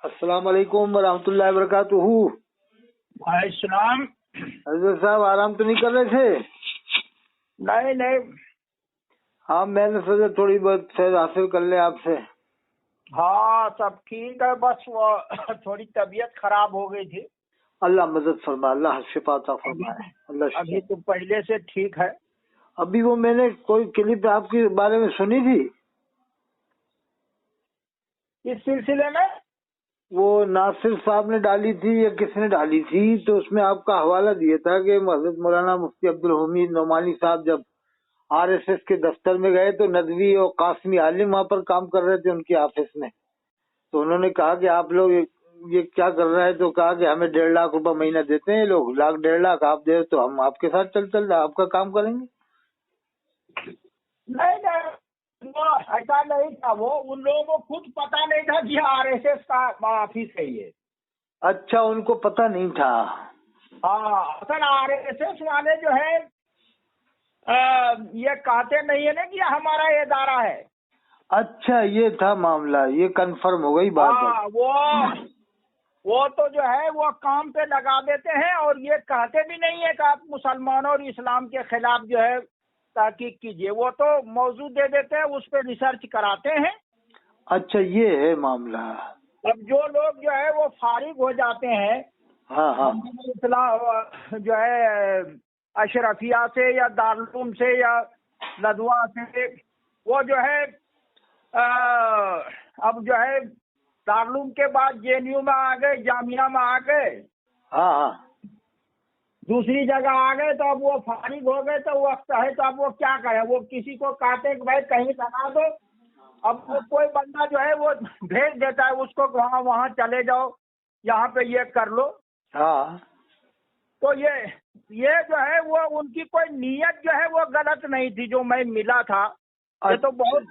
अस्सलाम वालेकुम वरहमतुल्लाहि वबरकातुहू। वालेकुम। हजरत साहब आराम तो नहीं कर रहे थे? नहीं नहीं। हाँ, मैंने सोचा थोड़ी बहुत फैज़ हासिल कर ले आपसे। हाँ सब ठीक है, बस वो थोड़ी तबीयत खराब हो गई थी। अल्लाह मदद फरमाए, अल्लाह शिफा अता फरमाए, अल्लाह अभी शिफा। तो पहले से ठीक है। अभी वो मैंने कोई क्लिप आपके बारे में सुनी थी, इस सिलसिले में वो नासिर साहब ने डाली थी या किसने डाली थी, तो उसमें आपका हवाला दिया था कि हज़रत मौलाना मुफ्ती अब्दुल हमीद नोमानी साहब जब आरएसएस के दफ्तर में गए तो नदवी और कासमी आलिम वहाँ पर काम कर रहे थे उनके ऑफिस में। तो उन्होंने कहा कि आप लोग ये क्या कर रहे हैं, तो कहा कि हमें 1.5 लाख रुपए महीना देते हैं लोग, 1.5 लाख आप दे तो हम आपके साथ चल आपका काम करेंगे। नहीं नहीं, वो ऐसा नहीं था। वो उन लोगों को खुद पता नहीं था कि आरएसएस का ऑफिस है ये। अच्छा, उनको पता नहीं था। हाँ, असल आरएसएस वाले जो है ये कहते नहीं है ना कि हमारा इदारा है। अच्छा, ये था मामला, ये कंफर्म हो गई बात। हाँ, वो तो जो है वो काम पे लगा देते हैं और ये कहते भी नहीं है कि आप मुसलमानों और इस्लाम के खिलाफ जो है तहकीक कीजिए। वो तो मौजू दे देते हैं, उस पर रिसर्च कराते हैं। अच्छा, ये है मामला। अब जो लोग जो है वो फारिग हो जाते हैं हाँ हाँ इस्लाम जो है अशरफिया से या दारुल से या नदवा से, वो जो है अब जो है दारुल के बाद जेएनयू में आ गए, जामिया में आ गए, हाँ हाँ दूसरी जगह आ गए, तो अब वो फारिग हो गए तो वो कहे तो अब वो क्या करें। वो किसी को कहते हैं कि भाई कहीं लगा दो, अब वो कोई बंदा जो है वो भेज देता है उसको, वहाँ चले जाओ, यहाँ पे ये कर लो। हाँ। तो ये जो है वो उनकी कोई नीयत जो है वो गलत नहीं थी जो मैं मिला था। ये तो बहुत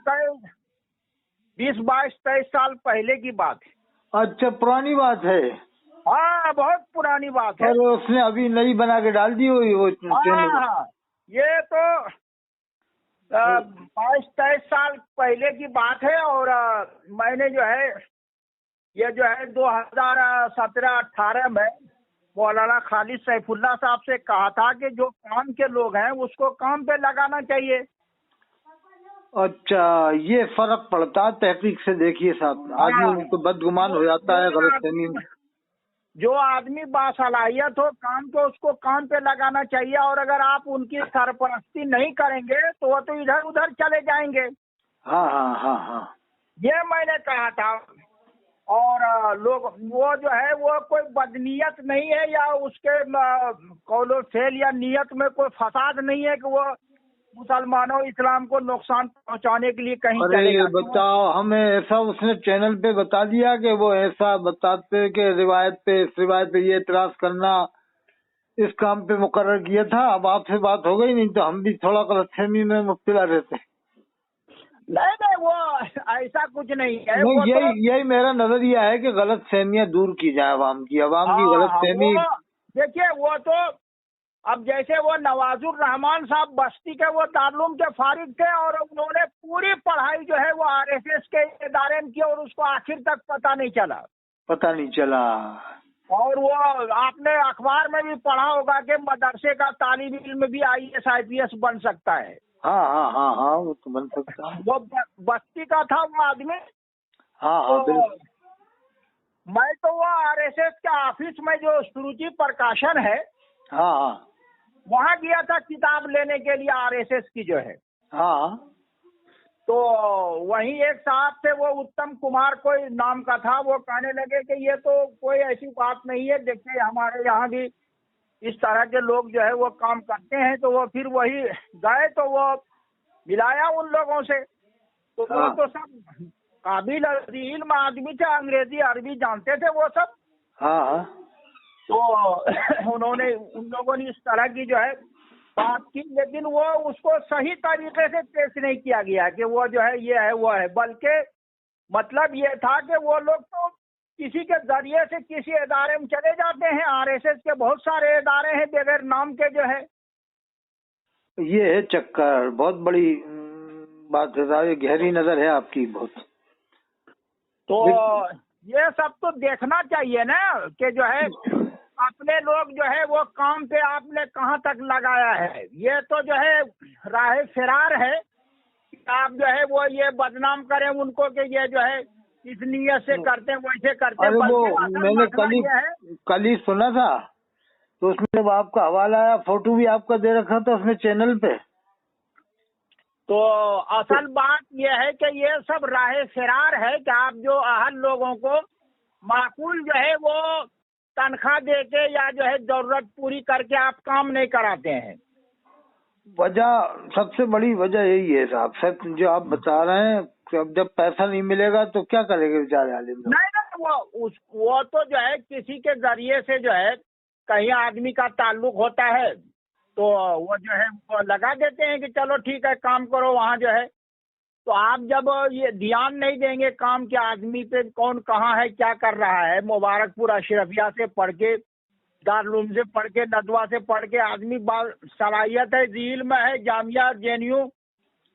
20, 22, 23 साल पहले की बात है। अच्छा, पुरानी बात है। हाँ, बहुत पुरानी बात है। और उसने अभी नई बना के डाल दी हुई वो चैनल। हाँ, ये तो 22, 23 साल पहले की बात है। और मैंने जो है ये जो है 2017-18 में मौलाना खालिद सैफुल्लाह साहब से कहा था कि जो काम के लोग हैं उसको काम पे लगाना चाहिए। अच्छा, ये फर्क पड़ता है तहकीक से। देखिए साहब, आदमी को बदगुमान हो जाता है, गलतफहमी। जो आदमी बासलाहियत हो काम को, उसको काम पे लगाना चाहिए। और अगर आप उनकी सरपरस्ती नहीं करेंगे तो वो तो इधर उधर चले जाएंगे। हाँ हाँ हाँ हाँ, ये मैंने कहा था। और लोग वो जो है वो कोई बदनीयत नहीं है या उसके कौलो फेल या नियत में कोई फसाद नहीं है कि वो मुसलमानों इस्लाम को नुकसान पहुंचाने के लिए कहीं चले जाते हैं। बताओ, हमें ऐसा उसने चैनल पे बता दिया कि वो ऐसा बताते कि रिवायत पे, इस रिवायत पे ये इतराज करना, इस काम पे मुकर्रर किया था। अब आपसे बात हो गई, नहीं तो हम भी थोड़ा गलतफहमी में मुब्तला रहते। नहीं नहीं, वो ऐसा कुछ नहीं है। नहीं, वो यही मेरा नजरिया है कि गलत फहमियाँ दूर की जाए आवाम की गलत फहमी। देखिए, वो तो अब जैसे वो नवाजुर रहमान साहब बस्ती के वो दारुल के फारिग थे और उन्होंने पूरी पढ़ाई जो है वो आरएसएस के इदारे में की और उसको आखिर तक पता नहीं चला। और वो आपने अखबार में भी पढ़ा होगा कि मदरसे का तालिब इल्म भी IAS IPS बन सकता है। हाँ हाँ हाँ हाँ, वो तो बन सकता है। वो बस्ती का था वो आदमी। हाँ हाँ, तो मैं तो वो आरएसएस के ऑफिस में जो सुरुचि प्रकाशन है, हाँ हाँ, वहाँ गया था किताब लेने के लिए आरएसएस की जो है। हाँ। तो वहीं एक साहब थे, वो उत्तम कुमार कोई नाम का था, वो कहने लगे कि ये तो कोई ऐसी बात नहीं है, देखिए हमारे यहाँ भी इस तरह के लोग जो है वो काम करते हैं। तो वो फिर वही गए तो वो मिलाया उन लोगों से। तो वो तो सब काबिल इल्म आदमी थे, अंग्रेजी अरबी जानते थे वो सब। हाँ, तो उन्होंने उन लोगों ने इस तरह की जो है बात की, लेकिन वो उसको सही तरीके से पेश नहीं किया गया कि वो जो है ये है वो है। बल्कि मतलब ये था कि वो लोग तो किसी के जरिए से किसी इदारे में चले जाते हैं। आरएसएस के बहुत सारे इदारे हैं बगैर नाम के जो है। ये है चक्कर, बहुत बड़ी बात है साहब, ये गहरी नजर है आपकी बहुत। तो یہ سب تو دیکھنا چاہیے نا کہ جو ہے اپنے لوگ جو ہے وہ کام پہ آپ نے کہاں تک لگایا ہے. یہ تو جو ہے راہ فرار ہے. آپ جو ہے وہ یہ بدنام کریں ان کو کہ یہ جو ہے اس نیت سے کرتے ویسے کرتے. ارے وہ بلکہ اصل میں نے مسئلہ یہ ہے کل ہی سنا تھا، تو اس میں جب آپ کا حوالہ آیا، فوٹو بھی آپ کا دے رکھا تھا اس میں چینل پہ. تو اصل بات یہ ہے کہ یہ سب راہ فرار ہے کہ آپ جو اہل لوگوں کو معقول جو ہے وہ تنخواہ دے کے یا جو ہے ضرورت پوری کر کے آپ کام نہیں کراتے ہیں. وجہ سب سے بڑی وجہ یہی ہے صاحب، سچ جو آپ بتا رہے ہیں کہ اب جب پیسہ نہیں ملے گا تو کیا کرے گا بیچارے عالم لوگ. نہیں وہ تو جو ہے کسی کے ذریعے سے جو ہے کہیں آدمی کا تعلق ہوتا ہے تو وہ جو ہے وہ لگا دیتے ہیں کہ چلو ٹھیک ہے کام کرو وہاں جو ہے. تو آپ جب یہ دھیان نہیں دیں گے کام کے آدمی پہ کون کہاں ہے کیا کر رہا ہے، مبارک پور اشرفیہ سے پڑھ کے، دارالعلوم سے پڑھ کے، ندوہ سے پڑھ کے آدمی صلاحیت ہے، ذیل میں ہے، جامعہ JNU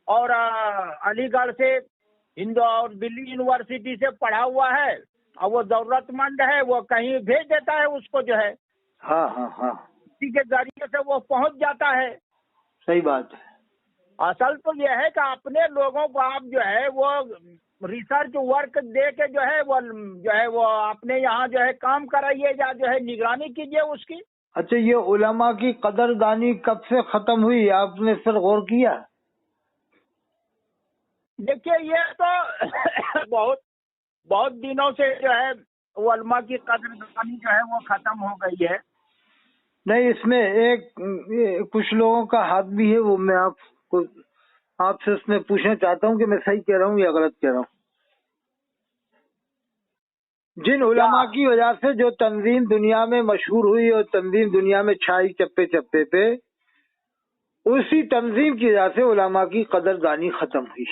اور علی گڑھ سے ہندو اور دلی یونیورسٹی سے پڑھا ہوا ہے، اور وہ ضرورت مند ہے، وہ کہیں بھیج دیتا ہے اس کو جو ہے. ہاں ہاں ہاں، کسی کے ذریعے سے وہ پہنچ جاتا ہے. صحیح بات ہے. اصل تو یہ ہے کہ اپنے لوگوں کو آپ جو ہے وہ ریسرچ ورک دے کے جو ہے وہ اپنے یہاں جو ہے کام کرائیے یا جو ہے نگرانی کیجیے اس کی. اچھا، یہ علماء کی قدر دانی کب سے ختم ہوئی، آپ نے اس پر غور کیا؟ دیکھیے یہ تو بہت دنوں سے جو ہے علماء کی قدر دانی جو ہے وہ ختم ہو گئی ہے. نہیں، اس میں ایک کچھ لوگوں کا ہاتھ بھی ہے، وہ میں آپ سے اس میں پوچھنا چاہتا ہوں کہ میں صحیح کہہ رہا ہوں یا غلط کہہ رہا ہوں. جن علماء کی وجہ سے جو تنظیم دنیا میں مشہور ہوئی اور تنظیم دنیا میں چھائی چپے چپے پہ، اسی تنظیم کی وجہ سے علماء کی قدر دانی ختم ہوئی.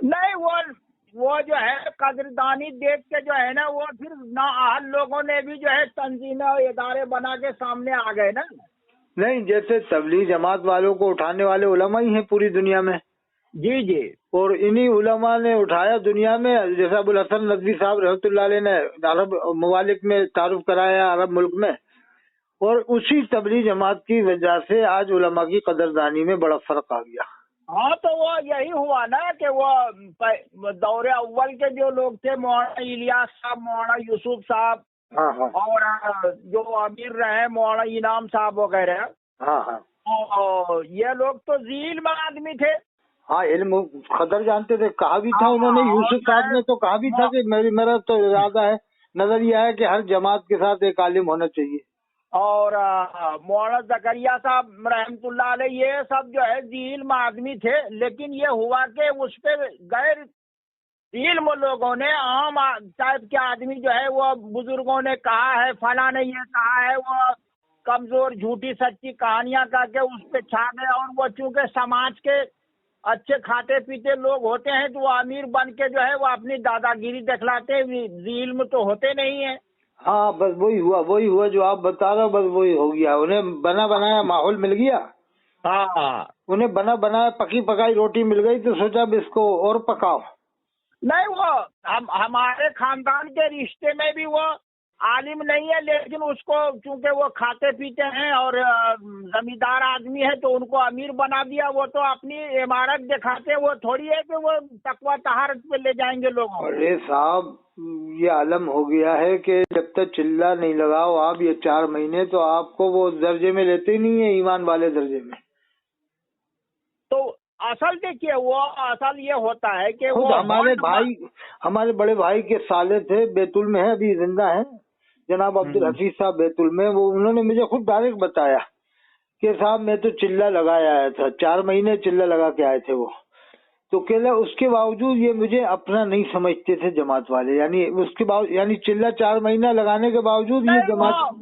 نہیں وہ جو ہے قدردانی دیکھ کے جو ہے نا وہ پھر نااہل لوگوں نے بھی جو ہے تنظیمیں اور ادارے بنا کے سامنے آ گئے نا. نہیں، جیسے تبلیغ جماعت والوں کو اٹھانے والے علماء ہی ہیں پوری دنیا میں. جی اور انہی علماء نے اٹھایا دنیا میں، جیسا ابوالحسن ندوی صاحب رحمۃ اللہ علیہ نے عرب ممالک میں تعارف کرایا، عرب ملک میں، اور اسی تبلیغ جماعت کی وجہ سے آج علماء کی قدردانی میں بڑا فرق آ گیا. ہاں تو وہ یہی ہوا نا کہ وہ دور اول کے جو لوگ تھے، مولانا الیاس صاحب، مولانا یوسف صاحب، ہاں ہاں، اور جو امیر رہے مولانا انعام صاحب وغیرہ، ہاں ہاں، یہ لوگ تو ذیل میں آدمی تھے. ہاں، علم قدر جانتے تھے. کہا بھی تھا انہوں نے، یوسف صاحب نے تو کہا بھی تھا کہ میرا تو ارادہ ہے، نظر یہ ہے کہ ہر جماعت کے ساتھ ایک عالم ہونا چاہیے. اور مولانا زکریا صاحب رحمت اللہ علیہ، یہ سب جو ہے ذیل میں آدمی تھے. لیکن یہ ہوا کہ اس پہ غیر علم لوگوں نے، عام ٹائپ کے آدمی جو ہے وہ بزرگوں نے کہا ہے، فلاں نے یہ کہا ہے، وہ کمزور جھوٹی سچی کہانیاں کر کے اس پہ چھا گئے. اور وہ چونکہ سماج کے اچھے کھاتے پیتے لوگ ہوتے ہیں تو وہ امیر بن کے جو ہے وہ اپنی دادا گیری دکھلاتے، ذیل میں تو ہوتے نہیں ہیں. ہاں، بس وہی ہوا جو آپ بتا رہے ہو، بس وہی ہو گیا. انہیں بنا بنایا ماحول مل گیا. ہاں، انہیں بنا بنایا پکی پکائی روٹی مل گئی تو سوچا اب اس کو اور پکاؤ. نہیں، وہ ہمارے خاندان کے رشتے میں بھی وہ عالم نہیں ہے، لیکن اس کو چونکہ وہ کھاتے پیتے ہیں اور زمیندار آدمی ہے تو ان کو امیر بنا دیا. وہ تو اپنی عمارت دکھاتے، وہ تھوڑی ہے کہ وہ تقویٰ طہارت پہ لے جائیں گے لوگوں. ارے صاحب، یہ عالم ہو گیا ہے کہ جب تک چلہ نہیں لگاؤ آپ یہ 4 مہینے، تو آپ کو وہ درجے میں لیتے ہی نہیں ہیں، ایمان والے درجے میں. تو اصل دیکھیے وہ اصل یہ ہوتا ہے کہ خود وہ ہمارے بڑے بھائی کے سالے تھے، بیت ال میں ہیں، ابھی زندہ ہیں، جناب عبدالحفیظ صاحب بیت ال میں. انہوں نے مجھے خود ڈائریکٹ بتایا کہ صاحب میں تو چلہ لگایا آیا تھا، 4 مہینے چلہ لگا کے آئے تھے وہ. تو کہلا اس کے باوجود یہ مجھے اپنا نہیں سمجھتے تھے جماعت والے، یعنی اس کے باوجود، یعنی چلہ 4 مہینہ لگانے کے باوجود یہ جماعت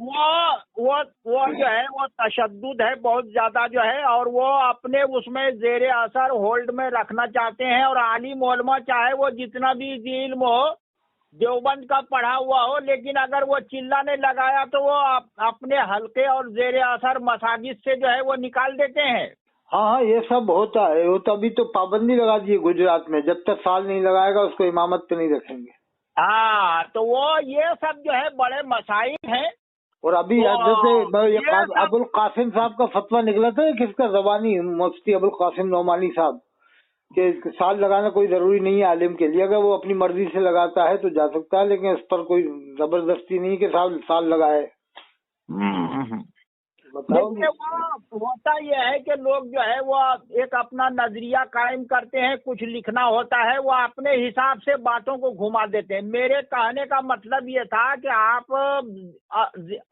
وہ جو ہے وہ تشدد ہے بہت زیادہ جو ہے، اور وہ اپنے اس میں زیر اثر ہولڈ میں رکھنا چاہتے ہیں. اور عالم علماء چاہے وہ جتنا بھی علم ہو، دیوبند کا پڑھا ہوا ہو، لیکن اگر وہ چلہ نے لگایا تو وہ اپنے حلقے اور زیر اثر مساجد سے جو ہے وہ نکال دیتے ہیں. हाँ हाँ, ये सब होता है। वो तो अभी तो पाबंदी लगा दी है गुजरात में, जब तक साल नहीं लगाएगा उसको इमामत पे नहीं रखेंगे। हाँ, तो वो ये सब जो है बड़े मसाइल हैं। और अभी तो जैसे ये सब अबुल कासिम साहब का फतवा निकला था, किसका ज़बानी, मुफ्ती अबुल कासिम नोमानी साहब के साल लगाना कोई जरूरी नहीं है आलिम के लिए, अगर वो अपनी मर्जी से लगाता है तो जा सकता है, लेकिन इस पर कोई जबरदस्ती नहीं कि साल लगाए। बताओ। देखिए, वो होता ये है कि लोग जो है वो एक अपना नजरिया कायम करते हैं, कुछ लिखना होता है वो अपने हिसाब से बातों को घुमा देते हैं। मेरे कहने का मतलब ये था कि आप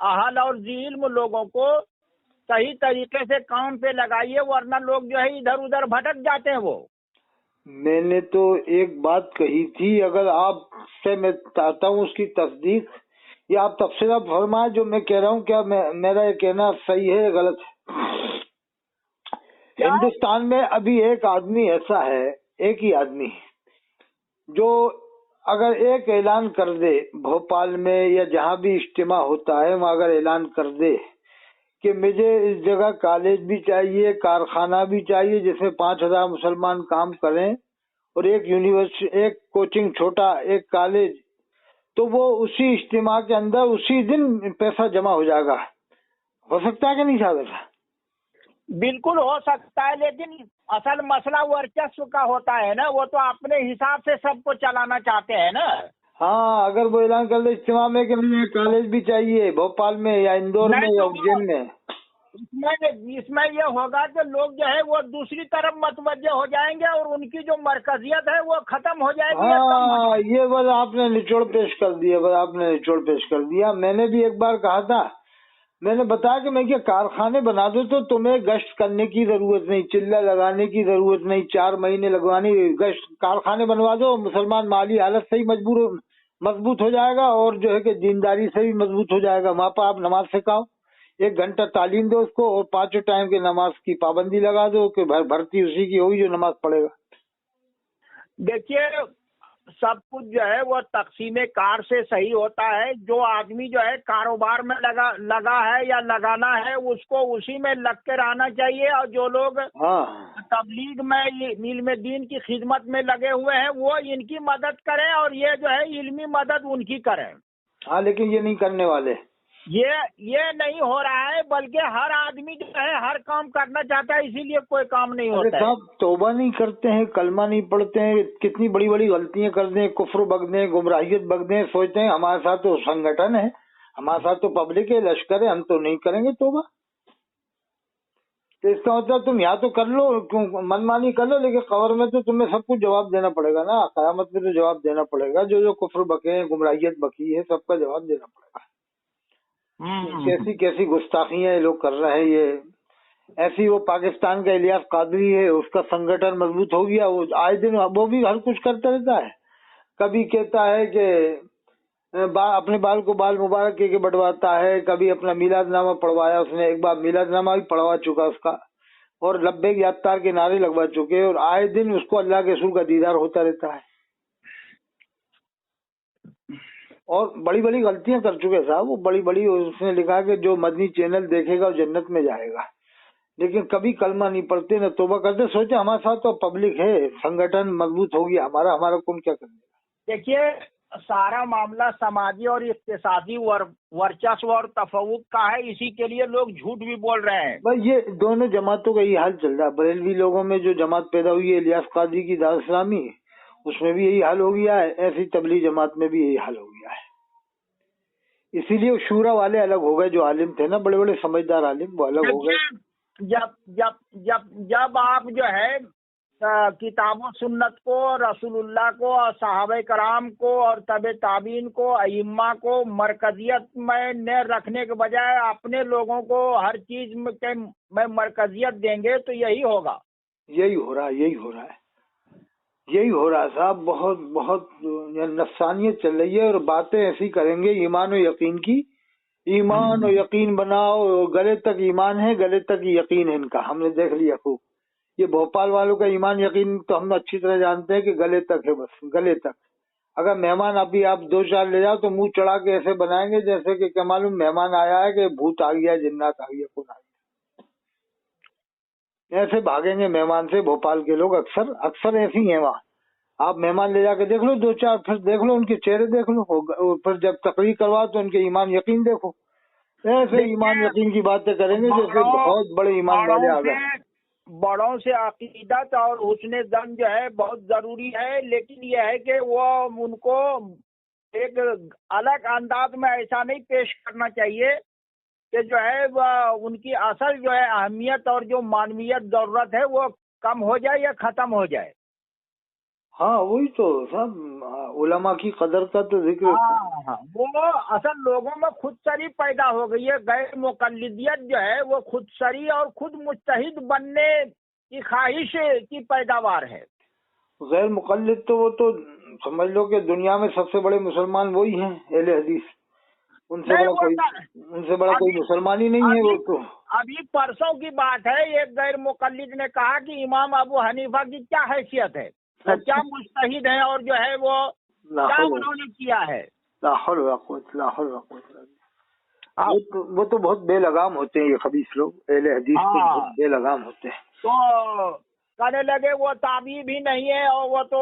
अहल और इल्म लोगों को सही तरीके से काम पे लगाइए, वरना लोग जो है इधर उधर भटक जाते हैं। वो मैंने तो एक बात कही थी, अगर आपसे मैं चाहता हूँ उसकी तस्दीक या आप तफसीलात फरमाए जो मैं कह रहा हूँ, क्या मेरा ये कहना सही है या गलत है? हिंदुस्तान में अभी एक आदमी ऐसा है, एक ही आदमी, जो अगर एक ऐलान कर दे भोपाल में या जहाँ भी इज्तिमा होता है वहाँ अगर ऐलान कर दे कि मुझे इस जगह कॉलेज भी चाहिए, कारखाना भी चाहिए जिसमें 5,000 मुसलमान काम करें, और एक यूनिवर्सिटी, एक कोचिंग छोटा, एक कॉलेज, तो वो उसी इज्तिमा के अंदर उसी दिन पैसा जमा हो जाएगा। हो सकता है कि नहीं साहब ऐसा? बिल्कुल हो सकता है, लेकिन असल मसला वर्चस्व का होता है ना, वो तो अपने हिसाब से सबको चलाना चाहते हैं ना। हाँ, अगर वो ऐलान कर दे इज्तिमा में कि मुझे कॉलेज भी चाहिए भोपाल में या इंदौर में या उज्जैन में, इसमें ये होगा कि लोग जो है वो दूसरी तरफ मतवज्जे हो जाएंगे और उनकी जो मरकजियत है वो खत्म हो जाएगी। हाँ, ये बस आपने निचोड़ पेश कर दिया, बस आपने निचोड़ पेश कर दिया। मैंने भी एक बार कहा था, मैंने बताया कि मैं क्या कारखाने बना दूं तो तुम्हें गश्त करने की जरूरत नहीं, चिल्ला लगाने की जरूरत नहीं, 4 महीने लगवानी, गश्त कारखाने बनवा दो, मुसलमान माली हालत से ही मजबूत हो जाएगा और जो है कि दीनदारी से भी मजबूत हो जाएगा। वहाँ पर आप नमाज सिखाओ, 1 घंटा तालीम दो उसको, और 5 टाइम की नमाज की पाबंदी लगा दो कि भर्ती उसी की होगी जो नमाज पढ़ेगा। देखिए, सब कुछ जो है वो तकसीमे कार से सही होता है। जो आदमी जो है कारोबार में लगा है या लगाना है, उसको उसी में लग के रहना चाहिए। और जो लोग तबलीग में इल्म दीन की खिदमत में लगे हुए हैं वो इनकी मदद करें और ये जो है इल्मी मदद उनकी करें। हाँ, लेकिन ये नहीं करने वाले, ये नहीं हो रहा है, बल्कि हर आदमी जो है हर काम करना चाहता है, इसीलिए कोई काम नहीं होता है। साहब तौबा नहीं करते हैं, कलमा नहीं पढ़ते हैं, कितनी बड़ी बड़ी गलतियां कर दें, कुफ्र बक दें, गुमराहियत बक दें, सोचते हैं हमारे साथ तो संगठन है, हमारे साथ तो पब्लिक है, लश्कर है, हम तो नहीं करेंगे तौबा। तो इसका मतलब तुम यहाँ तो कर लो, मनमानी कर लो, लेकिन कब्र में तो तुम्हें सब कुछ जवाब देना पड़ेगा ना, कयामत में तो जवाब देना पड़ेगा। जो जो कुफ्र बके, गुमराहियत बकी है, सबका जवाब देना पड़ेगा। कैसी कैसी गुस्ताखियां ये लोग कर रहे हैं। ये ऐसी, वो पाकिस्तान का इलियास कादरी है, उसका संगठन मजबूत हो गया, वो आए दिन वो भी हर कुछ करता रहता है। कभी कहता है कि अपने बाल को बाल मुबारक के बंटवाता है, कभी अपना मिलादनामा पढ़वाया उसने, एक बार मिलादनामा भी पढ़वा चुका उसका, और लब्बैक यात्तार के नारे लगवा चुके, और आए दिन उसको अल्लाह के रसूल का दीदार होता रहता है। और बड़ी बड़ी गलतियां कर चुके साहब, वो बड़ी बड़ी, उसने लिखा कि जो मदनी चैनल देखेगा वो जन्नत में जाएगा, लेकिन कभी कलमा नहीं पढ़ते न तौबा करते। सोचे हमारे साथ तो पब्लिक है, संगठन मजबूत हो गया हमारा कौन क्या करेगा। देखिए, सारा मामला समाजी और इक्तिसादी वर्चस्व और तफावुत का है, इसी के लिए लोग झूठ भी बोल रहे हैं। भाई ये दोनों जमातों का यही हाल चल रहा है। बरेलवी लोगों में जो जमात पैदा हुई है इलियास कादरी की दारुल इस्लामी, उसमें भी यही हाल हो गया है, ऐसी तबलीग जमात में भी यही हाल हो गया है। इसीलिए शूरा वाले अलग हो गए, जो आलिम थे ना, बड़े बड़े समझदार आलिम, वो अलग हो गए। जब जब जब जब आप जो है किताबों सुन्नत को, रसूलुल्लाह को और सहाबे कराम को और तबे ताबीन को, अइम्मा को मरकजियत में न रखने के बजाय अपने लोगों को हर चीज में मरकजियत देंगे तो यही होगा। यही हो रहा है साहब। बहुत बहुत नफसानियत चल रही है, और बातें ऐसी करेंगे ईमान और यकीन की। ईमान और यकीन बनाओ, गले तक ईमान है, गले तक यकीन है इनका, हमने देख लिया खूब। ये भोपाल वालों का ईमान यकीन तो हम अच्छी तरह जानते हैं कि गले तक है, बस गले तक। अगर मेहमान अभी आप 2-4 ले जाओ तो मुंह चढ़ा के ऐसे बनाएंगे जैसे कि क्या मालूम मेहमान आया है कि भूत आ गया, जिन्नात आ गया, कौन आ गया। ऐसे भागेंगे मेहमान से भोपाल के लोग, अक्सर अक्सर ऐसे ही हैं वहाँ। आप मेहमान ले जाके देख लो 2-4, फिर देख लो उनके चेहरे देख लो, फिर जब तकरीर करवाओ तो उनके ईमान यकीन देखो। ऐसे ईमान यकीन की बातें करेंगे जैसे बहुत बड़े ईमान वाले आ गए। बड़ों से अकीदत और हुस्न ज़न जो है बहुत जरूरी है, लेकिन यह है कि वो उनको एक अलग अंदाज में ऐसा नहीं पेश करना चाहिए कि जो है वो उनकी असल जो है अहमियत और जो मानवीयत जरूरत है वो कम हो जाए या खत्म हो जाए। हाँ वही तो सब उलमा की कदर का तो जिक्र। हाँ, वो असल लोगों में खुदसरी पैदा हो गई है। गैर मुकल्लिदियत जो है वो खुदसरी और खुद मुज्तहिद बनने की ख्वाहिश की पैदावार है। गैर मुकल्लिद तो वो तो समझ लो कि दुनिया में सबसे बड़े मुसलमान वही हैं, अहले हदीस। उनसे बड़ा कोई मुसलमान ही नहीं है वो तो। अभी परसों की बात है, एक गैर मुकल्लिद ने कहा कि इमाम अबू हनीफा की क्या हैसियत है, तो क्या मुज्तहिद है और जो है वो क्या उन्होंने किया है। वो तो बहुत बेलगाम होते हैं ये खबीस लोग, अहले हदीस तो बहुत बेलगाम होते हैं। तो कहने लगे वो ताबी भी नहीं है और वो तो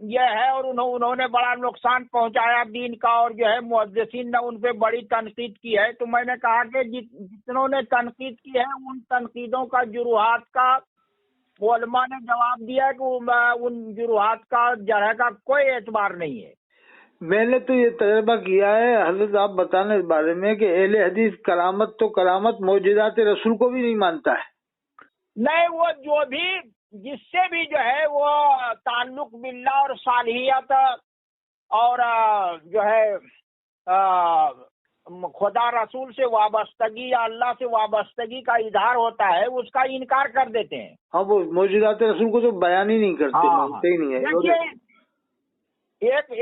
ये है, और उन्होंने बड़ा नुकसान पहुंचाया दीन का, और जो है मुहद्दिसीन ने उन पे बड़ी तनकीद की है। तो मैंने कहा कि जितनों ने तनकीद की है उन तनकीदों का जुरूहात का उलमा ने जवाब दिया कि उन जुरूहात का जरह का कोई एतबार नहीं है। मैंने तो ये तजर्बा किया है हजरत, आप बताना इस बारे में कि अहले हदीस करामत तो करामत मौजूदात रसूल को भी नहीं मानता है। नहीं, वो जो भी जिससे भी जो है वो ताल्लुक बिल्लाह और सालिहियत और जो है खुदा रसूल से वाबस्तगी या अल्लाह से वाबस्तगी का इजहार होता है, उसका इनकार कर देते हैं। हाँ, वो मौजूदात रसूल को तो बयान ही नहीं करते, मानते ही नहीं है। देखिए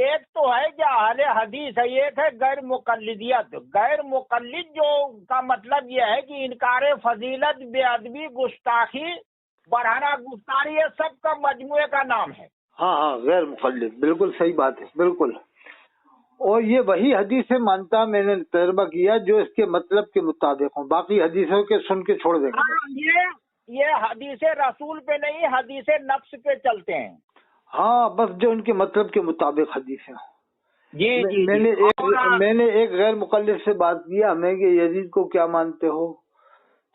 एक तो है जो अहले हदीस है, एक है गैर मुकल्लिदियत। गैर मुकल्लिद जो का मतलब यह है कि इनकार फजीलत, बेअदबी, गुस्ताखी, बढ़ाना, गुफ्तारी, ये सब का मजमुए का नाम है। हाँ, गैर मुकल्लिद, बिल्कुल सही बात है, बिल्कुल। और ये वही हदीस से मानता, मैंने तजर्बा किया, जो इसके मतलब के मुताबिक हो। बाकी हदीसों के सुन के छोड़ देंगे। ये हदीस रसूल पे नहीं, हदीस नफ्स पे चलते हैं। हाँ, बस जो उनके मतलब के मुताबिक हदीस है। जी, मैंने एक गैर मुकल्लिद से बात किया, मैं कि यजीद को क्या मानते हो,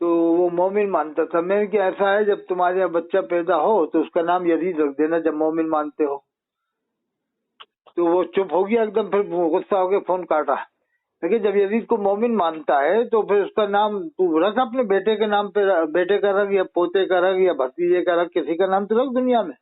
तो वो मोमिन मानता था। मैंने कि ऐसा है, जब तुम्हारे यहाँ बच्चा पैदा हो तो उसका नाम यजीद रख देना, जब मोमिन मानते हो। तो वो चुप हो गया एकदम, फिर गुस्सा हो गया, फोन काटा। लेकिन जब यजीद को मोमिन मानता है तो फिर उसका नाम तू रख अपने बेटे के नाम पे, बेटे का रख या पोते का रख या भतीजे का रख, किसी का नाम तो रख दुनिया में।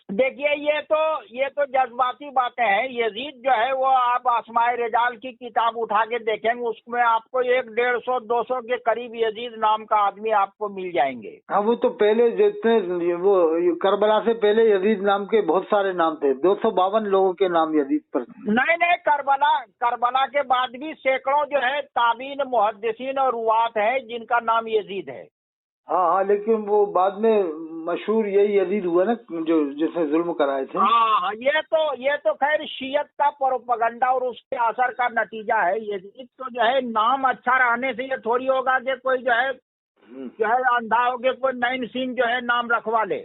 देखिए ये तो जज्बाती बातें हैं। यजीद जो है वो आप आसमाए रिजाल की किताब उठा के देखेंगे, उसमें आपको 100-150-200 के करीब यजीद नाम का आदमी आपको मिल जाएंगे। हाँ, वो तो पहले जितने वो करबला से पहले यजीद नाम के बहुत सारे नाम थे, 252 लोगों के नाम यजीद पर थे। नहीं, करबला के बाद भी सैकड़ों जो है ताबीन, मुहद्दिसीन और रुवात है जिनका नाम यजीद है। हाँ, लेकिन वो बाद में मशहूर यही यजीद हुआ ना, जो जिसने जुल्म कराए थे। हाँ, ये तो खैर शियत का प्रोपगंडा और उसके असर का नतीजा है। यजीद तो जो है नाम अच्छा रहने से ये थोड़ी होगा कि कोई जो है अंधा हो के कोई नैन सिंह जो है नाम रखवा ले।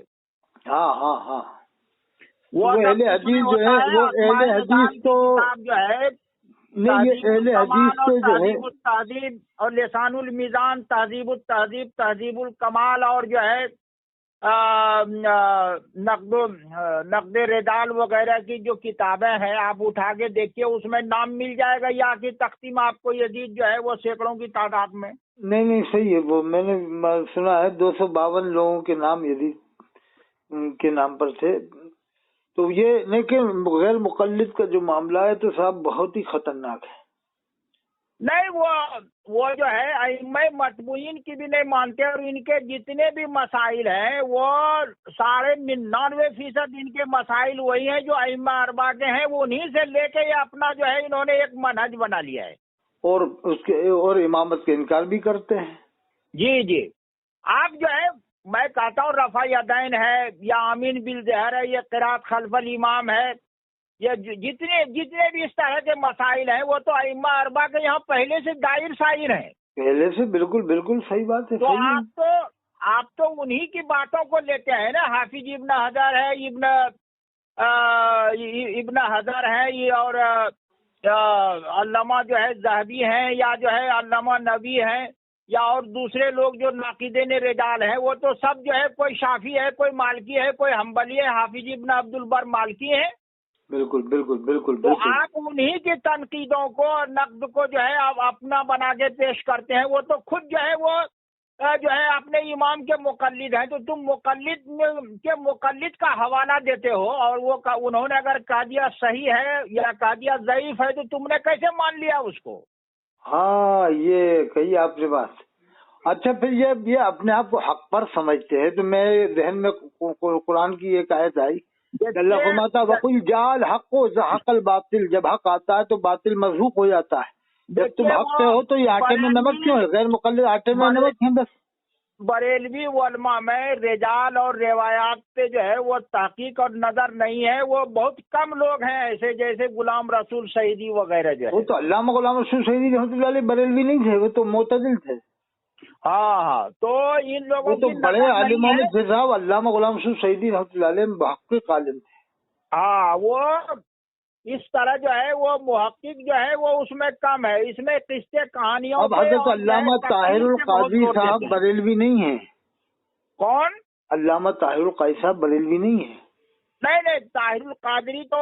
हाँ, वो अहले हदीस जो है, वो अहले हदीस तो जो है नहीं, ये अहले हदीस तो जो है तहजीब और लिसानुल मीज़ान, तहजीबुत तहजीब, तहजीबुल कमाल और जो है नक़्द रिजाल वगैरह की जो किताबें हैं आप उठा के देखिए, उसमें नाम मिल जाएगा। या कि तख्ती में आपको यजीद जो है वो सैकड़ों की तादाद में। नहीं सही है, वो मैंने सुना है 252 लोगों के नाम यजीद के नाम पर थे। तो ये लेकिन गैर मुकल्लिद का जो मामला है तो साहब बहुत ही खतरनाक है। नहीं, वो जो है अइम्मा मतबूइन की भी नहीं मानते, और इनके जितने भी मसाइल हैं वो 99.99% इनके मसाइल वही हैं जो अइम्मा अरबा के हैं, वो उन्हीं से लेके ये अपना जो है इन्होंने एक मनहज बना लिया है। और इमामत के इनकार भी करते हैं। जी, आप जो है, मैं कहता हूँ रफा यदैन है या आमीन बिल ज़हर है, ये क़िराअत खल्फल इमाम है, ये जितने भी इस तरह के मसाइल हैं वो तो अइम्मा अरबा के यहाँ पहले से दायर सायर हैं। पहले से बिल्कुल सही बात है। तो آپ تو انہی کی باتوں کو لیتے ہیں نا. حافظ ابن حجر ہے, ابن حجر ہے یہ, اور علامہ جو ہے ذہبی ہیں, یا جو ہے علامہ نبی ہیں, یا اور دوسرے لوگ جو ناقدین رجال ہیں, وہ تو سب جو ہے کوئی شافعی ہے, کوئی مالکی ہے, کوئی حنبلی ہے. حافظ ابن عبد البر مالکی ہیں. بالکل بالکل بالکل تو بالکل. آپ انہی کی تنقیدوں کو, نقد کو جو ہے آپ اپنا بنا کے پیش کرتے ہیں. وہ تو خود جو ہے وہ جو ہے اپنے امام کے مقلد ہیں, تو تم مقلد کا حوالہ دیتے ہو, اور وہ انہوں نے اگر کہہ دیا صحیح ہے یا کہہ دیا ضعیف ہے, تو تم نے کیسے مان لیا اس کو؟ ہاں یہ کہی آپ نے بات. اچھا پھر یہ اپنے آپ کو حق پر سمجھتے ہیں, تو میرے ذہن میں قرآن کی ایک آیت آئی, اللہ فرماتا وقل جعل حق و زحق الباطل, جب حق آتا ہے تو باطل مذوق ہو جاتا ہے. جب تم حق پہ ہو تو یہ آٹے میں نمک کیوں ہے؟ غیر مقلد آٹے میں نمک ہے بس. بریلوی علماء میں رجال اور روایات پہ جو ہے وہ تحقیق اور نظر نہیں ہے. وہ بہت کم لوگ ہیں ایسے, جیسے غلام رسول شہیدی وغیرہ جو ہے. وہ تو علامہ غلام رسول شہیدی رحمۃ اللہ علیہ بریلوی نہیں تھے, وہ تو معتزل تھے. ہاں, تو ان لوگوں وہ تو کی بڑے نظر عالموں نہیں میں ہے. تھے صاحب. علامہ غلام رسول شہیدی رحمۃ اللہ علیہ محقق عالم تھے. ہاں, وہ اس طرح جو ہے وہ محقق جو ہے وہ اس میں کم ہے. اس میں قصے کہانیوں اب پہ حضرت اور جو ہے علامہ طاہر تفسیر پہ بہت القاضی زور صاحب دیتے ہیں. بریلوی نہیں ہیں. کون؟ علامہ طاہر القاضی صاحب بریلوی نہیں ہیں. نہیں, طاہر القادری تو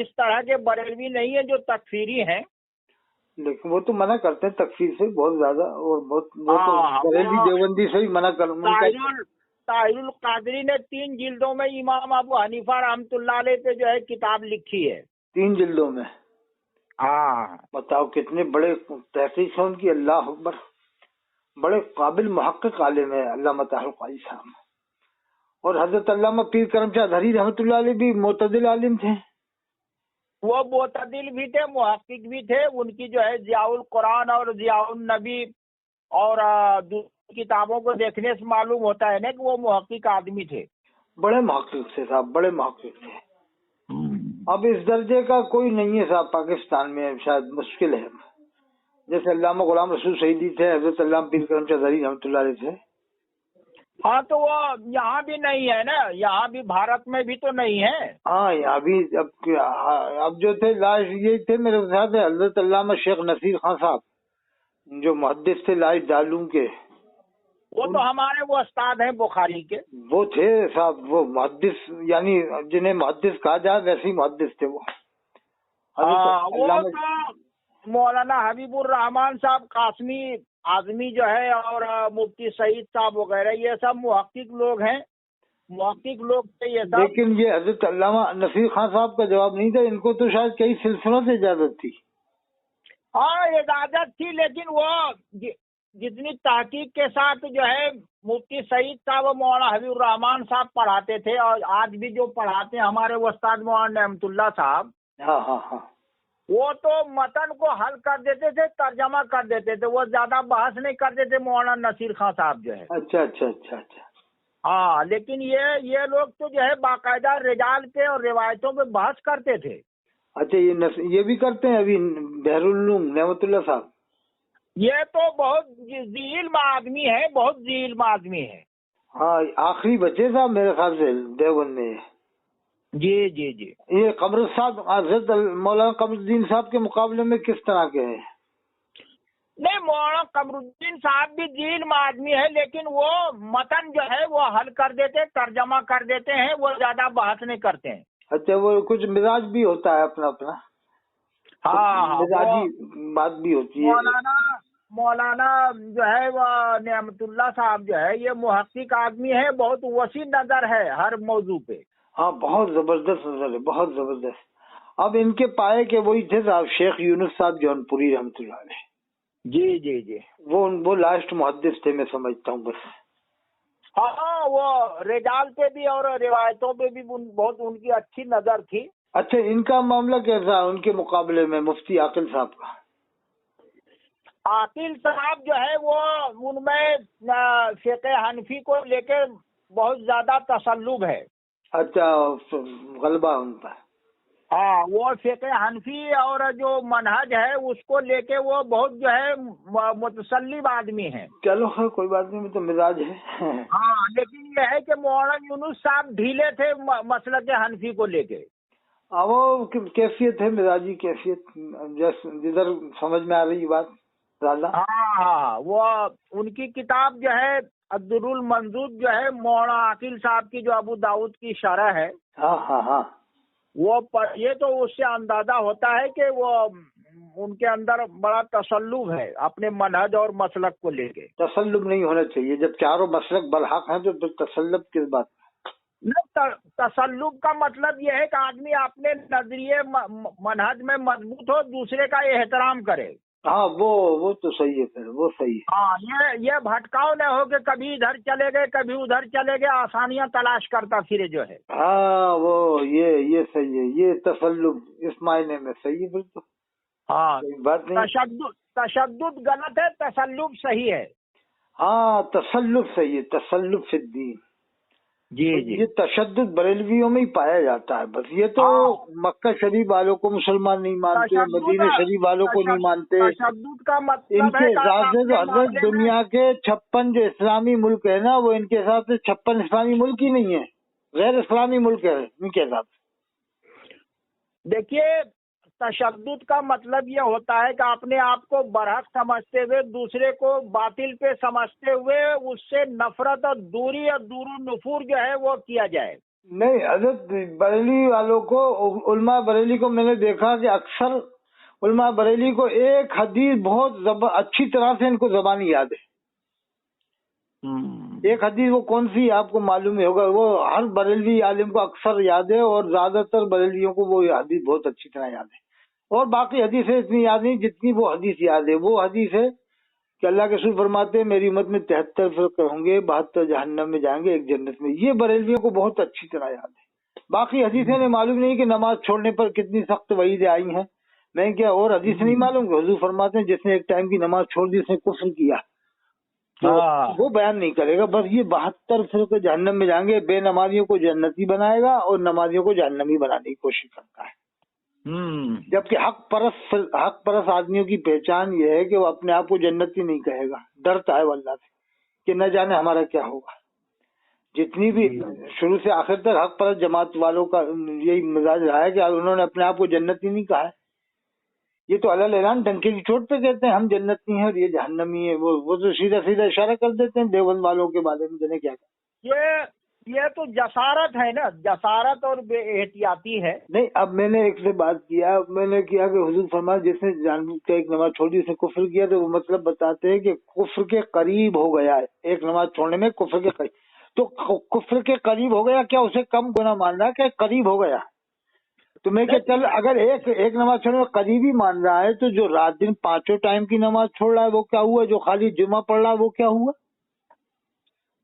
اس طرح کے بریلوی نہیں ہیں جو تکفیری ہیں. لیکن وہ تو منع کرتے ہیں تکفیر سے بہت زیادہ, اور بہت وہ تو ہاں, بریلوی دیوبندی سے ہی منع کر. طاہر القادری نے 3 جلدوں میں امام ابو حنیفہ رحمۃ اللہ علیہ پہ جو ہے کتاب لکھی ہے. 3 جلدوں میں. ہاں, بتاؤ کتنے بڑے تحقیق ہے ان کی. اللہ اکبر. بڑے قابل محقق عالم ہے علامہ طاہر القاضی صاحب. اور حضرت علامہ پیر کرم شاہ دھری رحمۃ اللہ علیہ بھی معتدل عالم تھے. وہ معتدل بھی تھے, محقق بھی تھے. ان کی جو ہے ضیاء القرآن اور ضیاء النبی اور دوسری کتابوں کو دیکھنے سے معلوم ہوتا ہے نا کہ وہ محقق آدمی تھے. بڑے محقق تھے صاحب, بڑے محقق تھے. اب اس درجے کا کوئی نہیں ہے صاحب پاکستان میں, شاید مشکل ہے. جیسے علامہ غلام رسول شہیدی تھے, حضرت علامہ پیر کرم شاہ دھری رحمۃ اللہ علیہ تھے. ہاں, تو وہ یہاں بھی نہیں ہے نا, یہاں بھی بھارت میں بھی تو نہیں ہے. ہاں یہاں بھی. اب جو تھے لاش یہ تھے میرے ساتھ, حضرت علامہ شیخ نصیر خان صاحب جو محدث تھے لاش ڈالوں کے. وہ تو ہمارے وہ استاد ہیں بخاری کے. وہ تھے صاحب, وہ محدث, یعنی جنہیں محدث کہا جائے ویسے ہی محدث تھے وہ. ہاں, وہ تو مولانا حبیب الرحمان صاحب قاسمی آدمی جو ہے, اور مفتی سعید صاحب وغیرہ, یہ سب محقق لوگ ہیں. محقق لوگ تھے یہ سب. لیکن یہ حضرت علامہ نصیر خان صاحب کا جواب نہیں تھا. ان کو تو شاید کئی سلسلوں سے اجازت تھی. ہاں, اجازت تھی, لیکن وہ جتنی تحقیق کے ساتھ جو ہے مفتی سعید صاحب اور مولانا حبیب الرحمان صاحب پڑھاتے تھے, اور آج بھی جو پڑھاتے ہیں ہمارے وہ استاد مولانا نعمت اللہ صاحب, ہاں ہاں ہاں, وہ تو متن کو حل کر دیتے تھے, ترجمہ کر دیتے تھے. وہ زیادہ بحث نہیں کرتے تھے مولانا نصیر خان صاحب جو ہے. اچھا اچھا اچھا اچھا. ہاں, لیکن یہ لوگ تو جو ہے باقاعدہ رجال پہ اور روایتوں پہ بحث کرتے تھے. اچھا, یہ بھی کرتے ہیں ابھی بحر العلوم نعمت اللہ صاحب. یہ تو بہت ذی علم آدمی ہے, بہت ذی علم آدمی ہے. ہاں, آخری بچے صاحب میرے خیال سے دیوبند میں. جی جی جی. یہ قمر صاحب حضرت مولانا قمر الدین صاحب کے مقابلے میں کس طرح کے ہیں؟ نہیں, مولانا قمر الدین صاحب بھی ذی علم آدمی ہے, لیکن وہ متن جو ہے وہ حل کر دیتے, ترجمہ کر دیتے ہیں. وہ زیادہ بحث نہیں کرتے ہیں. اچھا, وہ کچھ مزاج بھی ہوتا ہے اپنا اپنا. ہاں, مزاجی بات بھی ہوتی ہے. مولانا جو ہے وہ نعمت اللہ صاحب جو ہے یہ محقق آدمی ہے, بہت وسیع نظر ہے ہر موضوع پہ. ہاں, بہت زبردست نظر ہے, بہت زبردست. اب ان کے پائے کے وہی تھے صاحب شیخ یونس صاحب جون پوری رحمۃ اللہ علیہ. جی جی جی. وہ لاسٹ محدث تھے میں سمجھتا ہوں بس. ہاں, وہ رجال پہ بھی اور روایتوں پہ بھی بہت ان کی اچھی نظر تھی. اچھا, ان کا معاملہ کیسا ان کے مقابلے میں مفتی عاقل صاحب کا؟ عاقل صاحب جو ہے وہ ان میں فقہ حنفی کو لے کے بہت زیادہ تسلب ہے. اچھا, غلبہ ان پر. हाँ, वो फ़िक़्ह हनफी और जो मनहज है उसको लेके वो बहुत जो है मुतसल्लिब आदमी है। चलो खैर कोई बात नहीं, तो मिजाज है। हाँ, लेकिन ये है कि मौलाना यूनुस साहब ढीले थे मसलक हनफी को लेके। वो कैफियत है, मिजाजी कैफियत, जिधर समझ में आ रही बात ज्यादा। हाँ, वो उनकी किताब जो है अब्दुरुल मंजूद जो है मौलाना आकिल साहब की, जो अबू दाऊद की शरह है, हाँ हाँ हाँ, वो ये तो उससे अंदाजा होता है कि वो उनके अंदर बड़ा तसल्लुब है अपने मनहज और मसलक को लेके। तसल्लुब नहीं होना चाहिए, जब चारों मसलक बरहक हैं तो फिर तसल्लुब किस बात? नहीं, तसल्लुब का मतलब ये है कि आदमी अपने नजरिए मनहज में मजबूत हो, दूसरे का एहतराम करे। हाँ वो तो सही है, फिर वो सही है। हाँ, ये भटकाव न हो कि कभी इधर चले गए कभी उधर चले गए, आसानियां तलाश करता फिरे जो है। हाँ वो ये सही है, ये तसल्लुब इस मायने में सही है, बिल्कुल। हाँ, कोई बात नहीं। तशद्दुद गलत है, तसल्लुब सही है। हाँ तसल्लुब सही है, तसल्लुब फिद्दीन। जी जी, ये तशद्दुद बरेलवियों में ही पाया जाता है बस। ये तो मक्का शरीफ वालों को मुसलमान नहीं मानते, मदीने शरीफ वालों को नहीं मानते। तशद्दुद का मतलब इनके है हिसाब से तो हजरत दुनिया के 56 जो इस्लामी मुल्क है ना, वो इनके हिसाब से 56 इस्लामी मुल्क ही नहीं है, गैर इस्लामी मुल्क है इनके हिसाब से। देखिए, तशद्दुद का मतलब ये होता है कि अपने आप को बरहक समझते हुए दूसरे को बातिल पे समझते हुए उससे नफरत और दूरी और दूर जो है वो किया जाए। नहीं, हजरत बरेली वालों को, उलमा बरेली को मैंने देखा कि अक्सर उलमा बरेली को एक हदीस बहुत अच्छी तरह से इनको जबानी याद है। एक हदीस वो कौन सी आपको मालूम ही होगा, वो हर बरेलवी आलिम को अक्सर याद है, और ज्यादातर बरेलियों को वो हदीस बहुत अच्छी तरह याद है। और बाकी हदीसें इतनी याद नहीं जितनी वो हदीस याद है। वो हदीस है कि अल्लाह के रसूल फरमाते हैं मेरी उम्मत में 73 फिरके होंगे, 72 जहन्नम में जाएंगे, एक जन्नत में। ये बरेलवियों को बहुत अच्छी तरह याद है। बाकी हदीसें ने मालूम नहीं कि नमाज छोड़ने पर कितनी सख्त वईदें आई हैं। मैं क्या और हदीस नहीं मालूम कि हुजूर फरमाते हैं जिसने एक टाइम की नमाज छोड़ दी उसने कुफ्र किया, तो वो बयान नहीं करेगा। बस ये 72 फिरके जहन्नम में जाएंगे, बेनमाजियों को जन्नती बनाएगा और नमाजियों को जहन्नमी बनाने की कोशिश करता है। जबकि हक परस आदमियों की पहचान ये है कि वो अपने आप को जन्नती नहीं कहेगा, डरता है वो अल्लाह से कि न जाने हमारा क्या होगा। जितनी भी शुरू से आखिर तक हक परस जमात वालों का यही मिजाज रहा है कि उन्होंने अपने आप को जन्नती नहीं कहा है। ये तो अल्लाह ऐलान डंके की चोट पे कहते हैं हम जन्नती हैं और ये जहन्नमी है। वो तो सीधा सीधा इशारा कर देते हैं देवबंद वालों के बारे में, जाने क्या। ये तो जसारत है ना, जसारत और बेएहतियाती है। नहीं, अब मैंने एक से बात किया, मैंने किया कि हुजूर फरमाया जिसने जानबूझ के एक नमाज छोड़ दी उसने कुफ्र किया, तो वो मतलब बताते हैं कि कुफ्र के करीब हो गया है। एक नमाज छोड़ने में कुफ्र के करीब, तो कुफ्र के करीब हो गया क्या, उसे कम गुना मान रहा है क्या करीब हो गया? तो मैं क्या चल, अगर एक नमाज छोड़ने में करीबी मान रहा है तो जो रात दिन 5 टाइम की नमाज छोड़ रहा है वो क्या हुआ, जो खाली जुमा पढ़ रहा है वो क्या हुआ?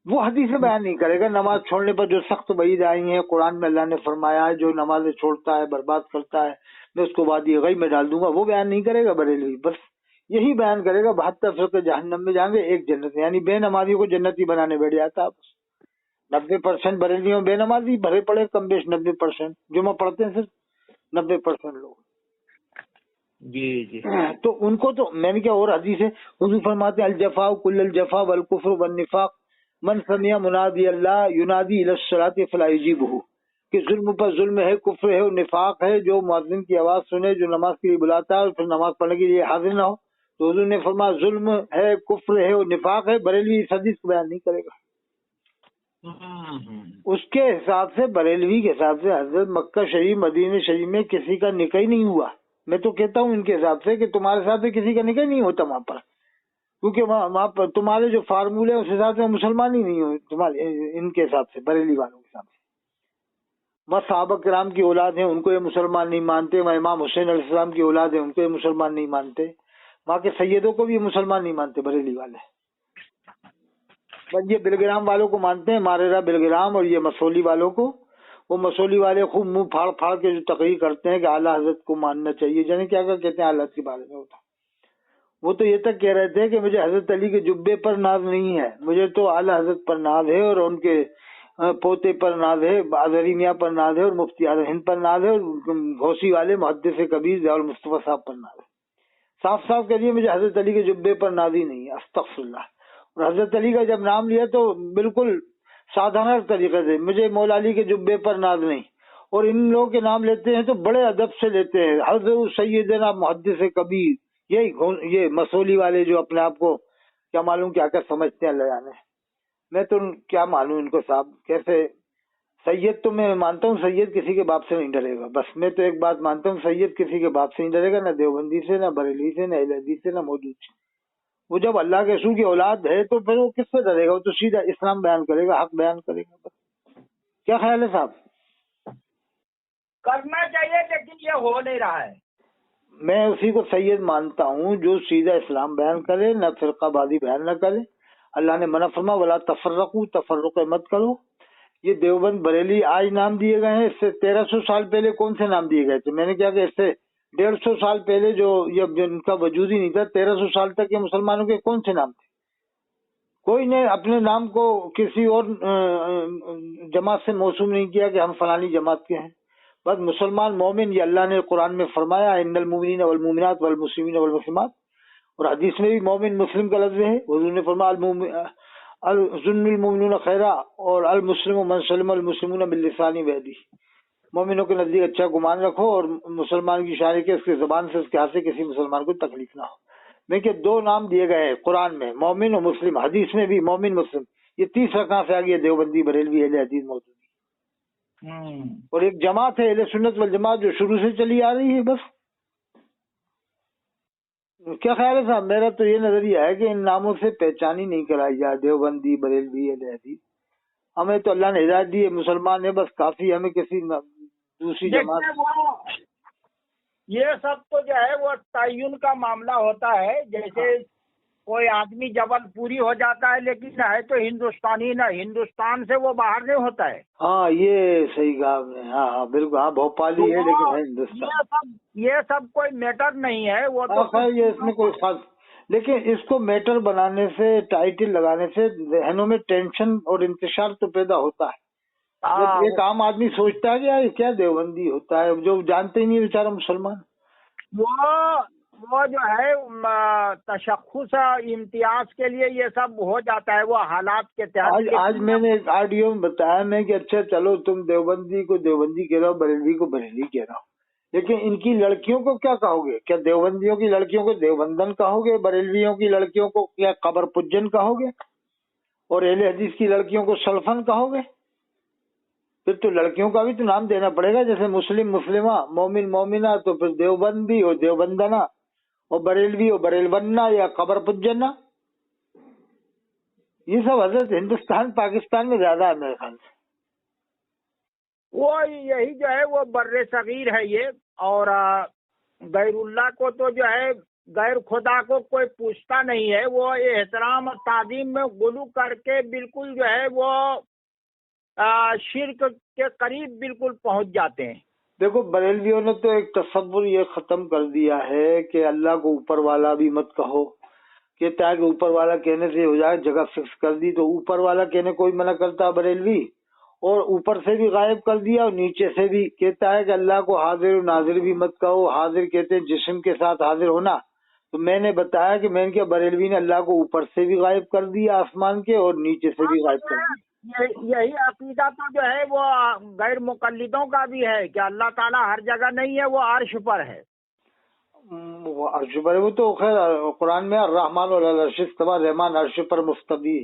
वो हदीस से बयान नहीं करेगा। नमाज छोड़ने पर जो सख्त वईद आई है कुरान में, अल्लाह ने फरमाया है जो नमाज छोड़ता है बर्बाद करता है मैं उसको वादी गई में डाल दूंगा, वो बयान नहीं करेगा बरेलवी। बस यही बयान करेगा 72 फिरके जहन्नम में जाएंगे, एक जन्नत, यानी बेनमाजियों को जन्नती बनाने बैठ जाता है। 90% बरेलियों में बेनमाजी भरे पड़े, कम बेश 90%, जुमा पढ़ते हैं सिर्फ 90% लोग। जी। तो उनको तो मैंने क्या और हदीस है, हुजूर फरमाते अल जफा कुल्ल जफा वल कुफ्र वन निफाक मन समिया मुनादी अल्लाह युनादी इलस्सलाति फला युजीबहु, कि जुल्म पर जुल्म है, कुफ्र है और निफाक है, जो मुअज्जिन की आवाज सुने, जो नमाज के लिए बुलाता है और फिर नमाज पढ़ने के लिए हाजिर ना हो। तो हुजूर ने फरमाया जुल्म है, कुफ्र है और निफाक है। बरेलवी इस हदीस को बयान नहीं करेगा। उसके हिसाब से, बरेलवी के हिसाब से हजरत मक्का शरीफ मदीने शरीफ में किसी का निकाह ही नहीं हुआ। मैं तो कहता हूँ इनके हिसाब से कि तुम्हारे साथ किसी का निकाह नहीं होता वहाँ पर, क्योंकि वहाँ पर तुम्हारे जो फार्मूले उस हिसाब से मुसलमान ही नहीं हो तुम्हारे, इनके हिसाब से, बरेली वालों के हिसाब से। वहाँ सहाबा किराम की औलाद है उनको ये मुसलमान नहीं मानते, वहाँ इमाम हुसैन अलैहिस्सलाम की औलाद है उनको ये मुसलमान नहीं मानते, वहाँ के सैयदों को भी मुसलमान नहीं मानते बरेली वाले। बस ये बिलग्राम वालों को मानते हैं, मारेरा बिलग्राम, और ये मसौली वालों को। वो मसौली वाले खूब मुंह फाड़ फाड़ के जो तकरीर करते हैं कि आला हजरत को मानना चाहिए, जाने क्या क्या कहते हैं आला के बारे में। होता वो तो ये तक कह रहे थे कि मुझे हजरत अली के जुब्बे पर नाज नहीं है, मुझे तो आला हजरत पर नाज है और उनके पोते पर नाज है, अजहरी मियाँ पर नाज है, और मुफ्ती आजम हिंद पर नाज है, और घोसी वाले मुहद्दिस कबीर ज़ियाउल मुस्तफा साहब पर नाज है। साफ साफ कह दिए मुझे हजरत अली के जुब्बे पर नाजी नहीं है, अस्तगफिरुल्लाह। और हजरत अली का जब नाम लिया तो बिल्कुल साधारण तरीके से, मुझे मौला अली के जुब्बे पर नाज नहीं। और इन लोगों के नाम लेते हैं तो बड़े अदब से लेते हैं, हजरत सैयदना मुहद्दिस कबीर, ये मसौली वाले जो अपने आप को क्या मालूम क्या क्या समझते हैं, अल्लाह जाने। मैं तो क्या मालूम इनको साहब, कैसे सैयद तो मैं मानता हूँ सैयद किसी के बाप से नहीं डरेगा, बस मैं तो एक बात मानता हूँ, सैयद किसी के बाप से नहीं डरेगा, ना देवबंदी से, ना बरेली से, ना अहले हदीस से, ना मौजूद से। वो जब अल्लाह के रसूल की औलाद है तो फिर वो किससे डरेगा, वो तो सीधा इस्लाम बयान करेगा, हक बयान करेगा। बस क्या ख्याल है साहब? करना चाहिए, लेकिन ये हो नहीं रहा है। मैं उसी को सैयद मानता हूँ जो सीधा इस्लाम बयान करे, न फिरकाबाजी बयान न करे। अल्लाह ने मना फरमा वला तफर्रकू, तफर्रुक मत करो। ये देवबंद बरेली आज नाम दिए गए हैं, इससे 1300 साल पहले कौन से नाम दिए गए थे? मैंने क्या कि इससे 150 साल पहले जो इनका वजूद ही नहीं था, 1300 साल तक के मुसलमानों के कौन से नाम थे? कोई ने अपने नाम को किसी और जमात से मौसूम नहीं किया कि हम फलानी जमात के हैं। बस मुसलमान मोमिन, ये अल्लाह ने कुरान में फरमाया इन्नल मुमिनीन वल मुमिनात वल मुस्लिमीन वल मुस्लिमात, और हदीस में भी मोमिन मुस्लिम का लफ्ज़ है। हुजूर ने फरमाया अल जुन्नुल मुमिनून खैरा और अल मुस्लिमु मन सलिमल मुस्लिमून बिल लिसानी व यदी। मोमिनों के नजदीक अच्छा गुमान रखो और मुसलमान की शान के उसकी जुबान से, उसके हाथ से किसी मुसलमान को तकलीफ ना हो। देखिए दो नाम दिए गए हैं कुरान में, मोमिन और मुस्लिम, हदीस में भी मोमिन मुस्लिम। ये तीसरा कहाँ से आ गया? देवबंदी बरेलवी अहले हदीस मौजूद। और एक जमात है अहले सुन्नत वल जमात जो शुरू से चली आ रही है। बस क्या ख्याल है साहब? मेरा तो ये नजरिया है कि इन नामों से पहचान ही नहीं कराई जाए, देवबंदी बरेलवी अहले हदीस। हमें तो अल्लाह ने हिदायत दी है, मुसलमान है बस काफी, हमें किसी दूसरी जमात। ये सब तो जो है वो तय्युन का मामला होता है। जैसे कोई आदमी जबलपुरी हो जाता है लेकिन है तो हिंदुस्तानी, ना हिंदुस्तान से वो बाहर नहीं होता है। हाँ ये सही कहा आपने। हाँ हाँ बिल्कुल, हाँ भोपाली है लेकिन है हिंदुस्तान। ये सब कोई मैटर नहीं है, वो तो ये इसमें कोई खास, लेकिन इसको मैटर बनाने से, टाइटल लगाने से जहनों में टेंशन और इंतशार तो पैदा होता है। जब एक आम आदमी सोचता है कि यार क्या देवबंदी होता है, जो जानते ही नहीं बेचारा मुसलमान, वो जो है तशख्खुस इम्तियाज के लिए ये सब हो जाता है, वो हालात के तहत। आज मैंने एक ऑडियो में बताया मैं कि अच्छा चलो तुम देवबंदी को देवबंदी कह रहे हो, बरेलवी को बरेली कह रहे हो, लेकिन इनकी लड़कियों को क्या कहोगे? क्या देवबंदियों की लड़कियों को देवबंदन कहोगे? बरेलवियों की लड़कियों को क्या कबर पुज्जन कहोगे? और अहले हदीस की लड़कियों को सल्फन कहोगे? फिर तो लड़कियों का भी तो नाम देना पड़ेगा, जैसे मुस्लिम मुस्लिमा, मोमिन मोमिना, तो फिर देवबंदी और देवबंदना, और बरेलवी और बरेलवन्ना या कबर पुज्जना। ये सब हजरत हिंदुस्तान पाकिस्तान में ज्यादा है मेरे ख्याल से। वो यही जो है वो बर्रे सगीर है ये। और गैरुल्लाह को तो जो है, गैर खुदा को कोई पूछता नहीं है, वो एहतराम ताजीम में गुलू करके बिल्कुल जो है वो शिर्क के करीब बिल्कुल पहुंच जाते हैं। देखो बरेलवियों ने तो एक तसव्वुर ये खत्म कर दिया है कि अल्लाह को ऊपर वाला भी मत कहो, कहता है कि ऊपर वाला कहने से हो जाए, जगह फिक्स कर दी तो ऊपर वाला कहने कोई मना करता बरेलवी, और ऊपर से भी गायब कर दिया और नीचे से भी कहता है कि अल्लाह को हाजिर और नाजिर भी मत कहो। हाजिर कहते हैं जिस्म के साथ हाजिर होना, तो मैंने बताया कि मैंने क्या बरेलवी ने अल्लाह को ऊपर से भी गायब कर दिया आसमान के, और नीचे से भी गायब कर दिया। यही अकीदा तो जो है वो गैर मुकल्लिदों का भी है कि अल्लाह ताला हर जगह नहीं है, वो अर्श पर है। वो अर्श पर है, वो तो खैर कुरान में रहमान और अर्श इस्तवा, रहमान अर्श पर मुस्तवी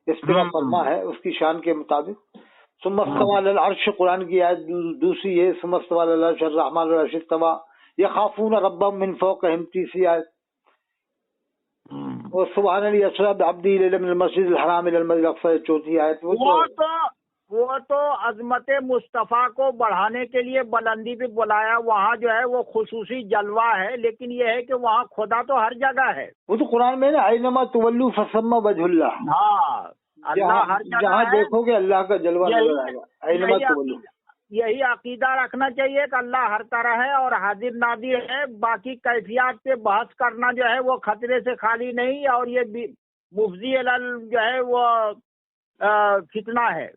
इस्तिवा फरमा है उसकी शान के मुताबिक। सुमस्तवा अल अर्श कुरान की आयत दूसरी है, सुमस्तवा अल अर्श रहमान और अर्श इस्तवा यखाफून रब्बहुम मिन फौक़हिम, तीसरी आयत। और सुबहान अल्लाह असरा अब्दी मिनल मस्जिदिल हराम इलल मस्जिदिल अक़सा, चौथी आयत। वो तो अजमत मुस्तफ़ा को बढ़ाने के लिए बुलंदी पे बुलाया, वहाँ जो है वो खुसूसी जलवा है, लेकिन ये है कि वहाँ खुदा तो हर जगह है। वो तो कुरान में ना आइनमा तुवल्लू फसम्मा वजहुल्लाह, हाँ अल्लाह हर जगह जहाँ है, देखोगे अल्लाह का जलवा नजर आएगा। आइनमा तुवल्लू, यही अकीदा रखना चाहिए कि अल्लाह हर तरह है और हाजिर नादिर है। बाकी कैफियत पे बहस करना जो है वो खतरे से खाली नहीं, और ये मुफ्जी जो है वो फितना है।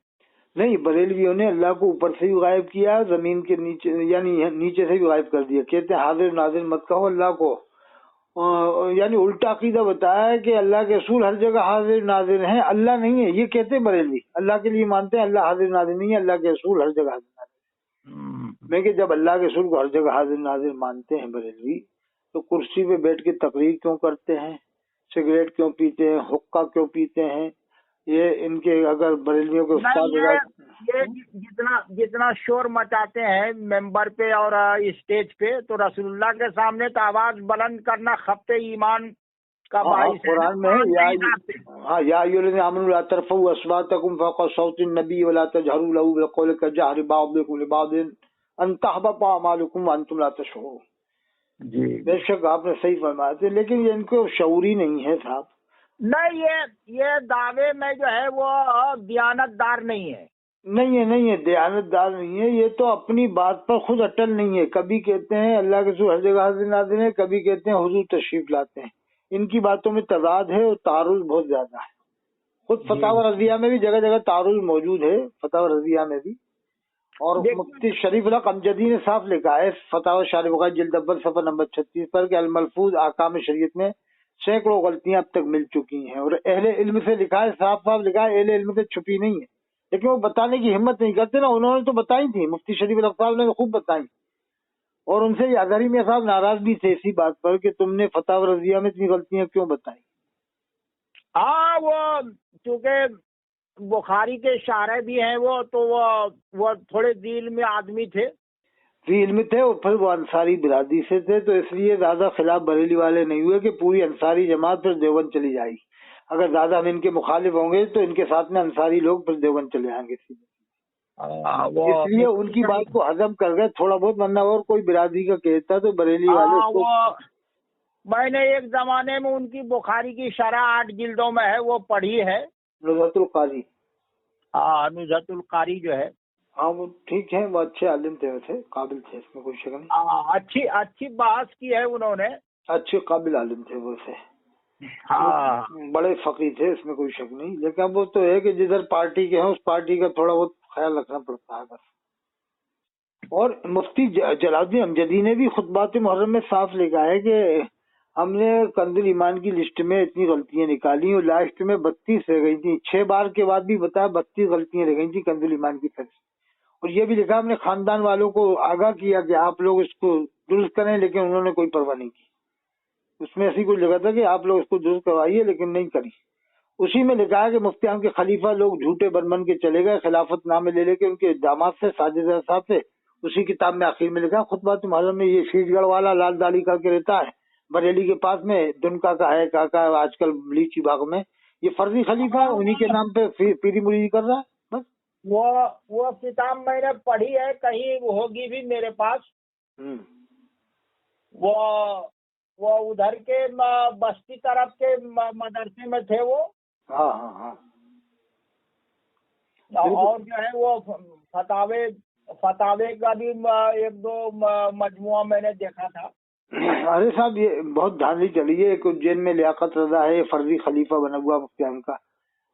نہیں، بریلویوں نے اللہ کو اوپر سے بھی غائب کیا، زمین کے نیچے یعنی نیچے سے بھی غائب کر دیا. کہتے ہیں حاضر ناظر مت کہو اللہ کو، یعنی الٹا عقیدہ بتایا ہے کہ اللہ کے رسول ہر جگہ حاضر ناظر ہیں، اللہ نہیں ہے. یہ کہتے ہیں بریلوی، اللہ کے لیے مانتے ہیں اللہ حاضر ناظر نہیں ہے، اللہ کے رسول ہر جگہ حاضر ناظر. میں کہ جب اللہ کے رسول کو ہر جگہ حاضر ناظر مانتے ہیں بریلوی، تو کرسی پہ بیٹھ کے تقریر کیوں کرتے ہیں، سگریٹ کیوں پیتے ہیں، حقہ کیوں پیتے ہیں؟ یہ ان کے اگر بریلویوں کے استاد جتنا شور مچاتے ہیں ممبر پہ اور اسٹیج پہ، تو رسول اللہ کے سامنے تو آواز بلند کرنا خبط ایمان کا باعث ہے. قرآن میں یا ایھا الذین آمنوا لا ترفعوا اصواتکم فوق صوت النبی ولا تجہروا له بالقول کجہر بعضکم لبعض ان تحبط اعمالکم وانتم لا تشعرون. جی بے شک آپ نے صحیح فرمایا تھا، لیکن یہ ان کو شعوری نہیں ہے صاحب. نہیں، یہ دعوے میں جو ہے وہ دیانت دار نہیں ہے. نہیں ہے دیانت دار نہیں ہے. یہ تو اپنی بات پر خود اٹل نہیں ہے. کبھی کہتے ہیں اللہ کے رسول ہر جگہ حاضر ناظر ہے، کبھی کہتے ہیں حضور تشریف لاتے ہیں. ان کی باتوں میں تضاد ہے اور تعارض بہت زیادہ ہے. خود فتاوی رضیہ میں بھی جگہ جگہ تعارض موجود ہے، فتاوی رضیہ میں بھی. اور مفتی شریف الحق امجدی نے صاف لکھا ہے فتاوی شارح بخاری جلد اول صفحہ نمبر 36 پر کہ الملفوظ احکام شریعت میں سینکڑوں غلطیاں اب تک مل چکی ہیں، اور اہل علم سے لکھا ہے، صاف صاف لکھا ہے، اہل علم سے چھپی نہیں ہے، لیکن وہ بتانے کی ہمت نہیں کرتے نا. انہوں نے تو بتائی تھی، مفتی شریف الحق صاحب نے خوب بتائی، اور ان سے اظہری میاں صاحب ناراض بھی تھے اسی بات پر کہ تم نے فتاوی رضیہ میں اتنی غلطیاں کیوں بتائیں. ہاں، وہ چونکہ بخاری کے شارح بھی ہیں وہ، تو وہ تھوڑے ذیل میں آدمی تھے، ذیل میں تھے، اور پھر وہ انصاری برادری سے تھے، تو اس لیے زیادہ خلاف بریلی والے نہیں ہوئے کہ پوری انصاری جماعت پھر دیوبند چلی جائے گی. اگر زیادہ ہم ان کے مخالف ہوں گے تو ان کے ساتھ میں انصاری لوگ پھر دیوبند چلے جائیں گے. اس لیے ان کی بات کو ہضم کر گئے تھوڑا بہت، ورنہ اور کوئی برادری کا کہتا تو بریلی والے میں نے ایک زمانے میں ان کی بخاری کی شرح 8 جلدوں میں ہے وہ پڑھی ہے. نزہت القاری، ہاں نزہت القاری جو ہے، ہاں وہ ٹھیک ہے، وہ اچھے عالم تھے، ویسے قابل تھے، اس میں کوئی شک نہیں. اچھی بحث کی ہے انہوں نے، اچھے قابل عالم تھے ویسے. ہاں بڑے فقیر تھے، اس میں کوئی شک نہیں. لیکن اب وہ تو ہے کہ جدھر پارٹی کے ہیں اس پارٹی کا تھوڑا بہت خیال رکھنا پڑتا ہے بس. اور مفتی جلال الدین امجدی نے بھی خطبات محرم میں صاف لکھا ہے کہ ہم نے کنز ایمان کی لسٹ میں اتنی غلطیاں نکالی اور لاسٹ میں 32 رہ گئی تھی. 6 بار کے بعد بھی بتایا 32 غلطیاں رہ گئی تھی کنز ایمان کی طرف. اور یہ بھی لکھا ہم نے خاندان والوں کو آگاہ کیا کہ آپ لوگ اس کو درست کریں، لیکن انہوں نے کوئی پرواہ نہیں کی. اس میں ایسی کوئی لکھا تھا کہ آپ لوگ اس کو درست کروائیے، لیکن نہیں کری. اسی میں لکھا ہے کہ مفتی اعظم کے خلیفہ لوگ جھوٹے بن کے چلے گئے، خلافت نامے لے کے ان کے داماد سے ساجد صاحب سے. اسی کتاب میں آخر میں لکھا خطبات محرم میں. یہ شیش گڑھ والا لال داڑھی کر کے رہتا ہے بریلی کے پاس میں، دنکا کا ہے کاکا آج کل لیچی باغ میں، یہ فرضی خلیفہ ہے، انہی کے نام پہ پیری مریدی کر رہا ہے بس. وہ کتاب میں نے پڑھی ہے، کہیں ہوگی بھی میرے پاس. وہ ادھر کے بستی طرف کے مدرسے میں تھے وہ. ہاں ہاں ہاں. اور جو ہے وہ فتاوے کا بھی 1-2 مجموعہ میں نے دیکھا تھا. ارے صاحب یہ بہت دھاندلی چلی ہے. ایک اجین میں لیاقت رضا ہے، فرضی خلیفہ بنا ہوا مفتی اعظم کا،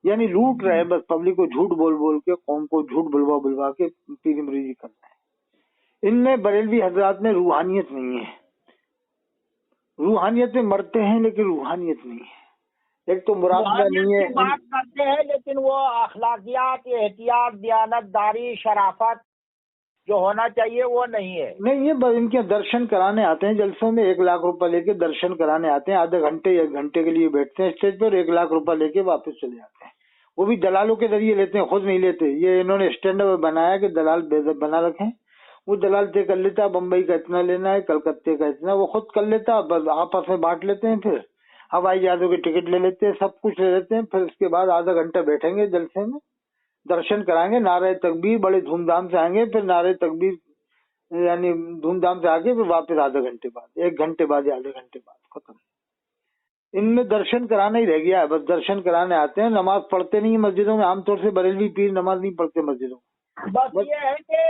یعنی لوٹ رہے بس پبلک کو جھوٹ بول کے، قوم کو جھوٹ بلوا کے پیری مریدی کرنا ہے. ان میں بریلوی حضرات میں روحانیت نہیں ہے. روحانیت میں مرتے ہیں لیکن روحانیت نہیں ہے. ایک تو مراقبہ نہیں ہے، بات کرتے ہیں لیکن وہ اخلاقیات، احتیاط، دیانت داری، شرافت جو ہونا چاہیے وہ نہیں ہے. نہیں ہے بس ان کے درشن کرانے آتے ہیں جلسوں میں، 1 لاکھ روپے لے کے درشن کرانے آتے ہیں، آدھے گھنٹے 1 گھنٹے کے لیے بیٹھتے ہیں اسٹیج پر، 1 لاکھ روپے لے کے واپس چلے جاتے ہیں. وہ بھی دلالوں کے ذریعے لیتے ہیں، خود نہیں لیتے. یہ انہوں نے اسٹینڈرڈ بنایا کہ دلال بنا رکھیں. وہ دلال طے کر لیتا بمبئی کا اتنا لینا ہے، کلکتے کا اتنا، وہ خود کر لیتا، بس آپس میں بانٹ لیتے ہیں. پھر ہوائی جہازوں کے ٹکٹ لے لیتے ہیں، سب کچھ لے لیتے ہیں. پھر اس کے بعد آدھا گھنٹہ بیٹھیں گے جلسے میں، درشن کرائیں گے، نعرہ تکبیر بڑے دھوم دھام سے آئیں گے، پھر نعرہ تکبیر یعنی دھوم دھام سے آگے، پھر واپس آدھا گھنٹے بعد، 1 گھنٹے بعد یا آدھے گھنٹے بعد ختم. ان میں درشن کرانا ہی رہ گیا ہے، بس درشن کرانے آتے ہیں. نماز پڑھتے نہیں مسجدوں میں، عام طور سے بریلوی پیر نماز نہیں پڑھتے مسجدوں میں، بس یہ ہے کہ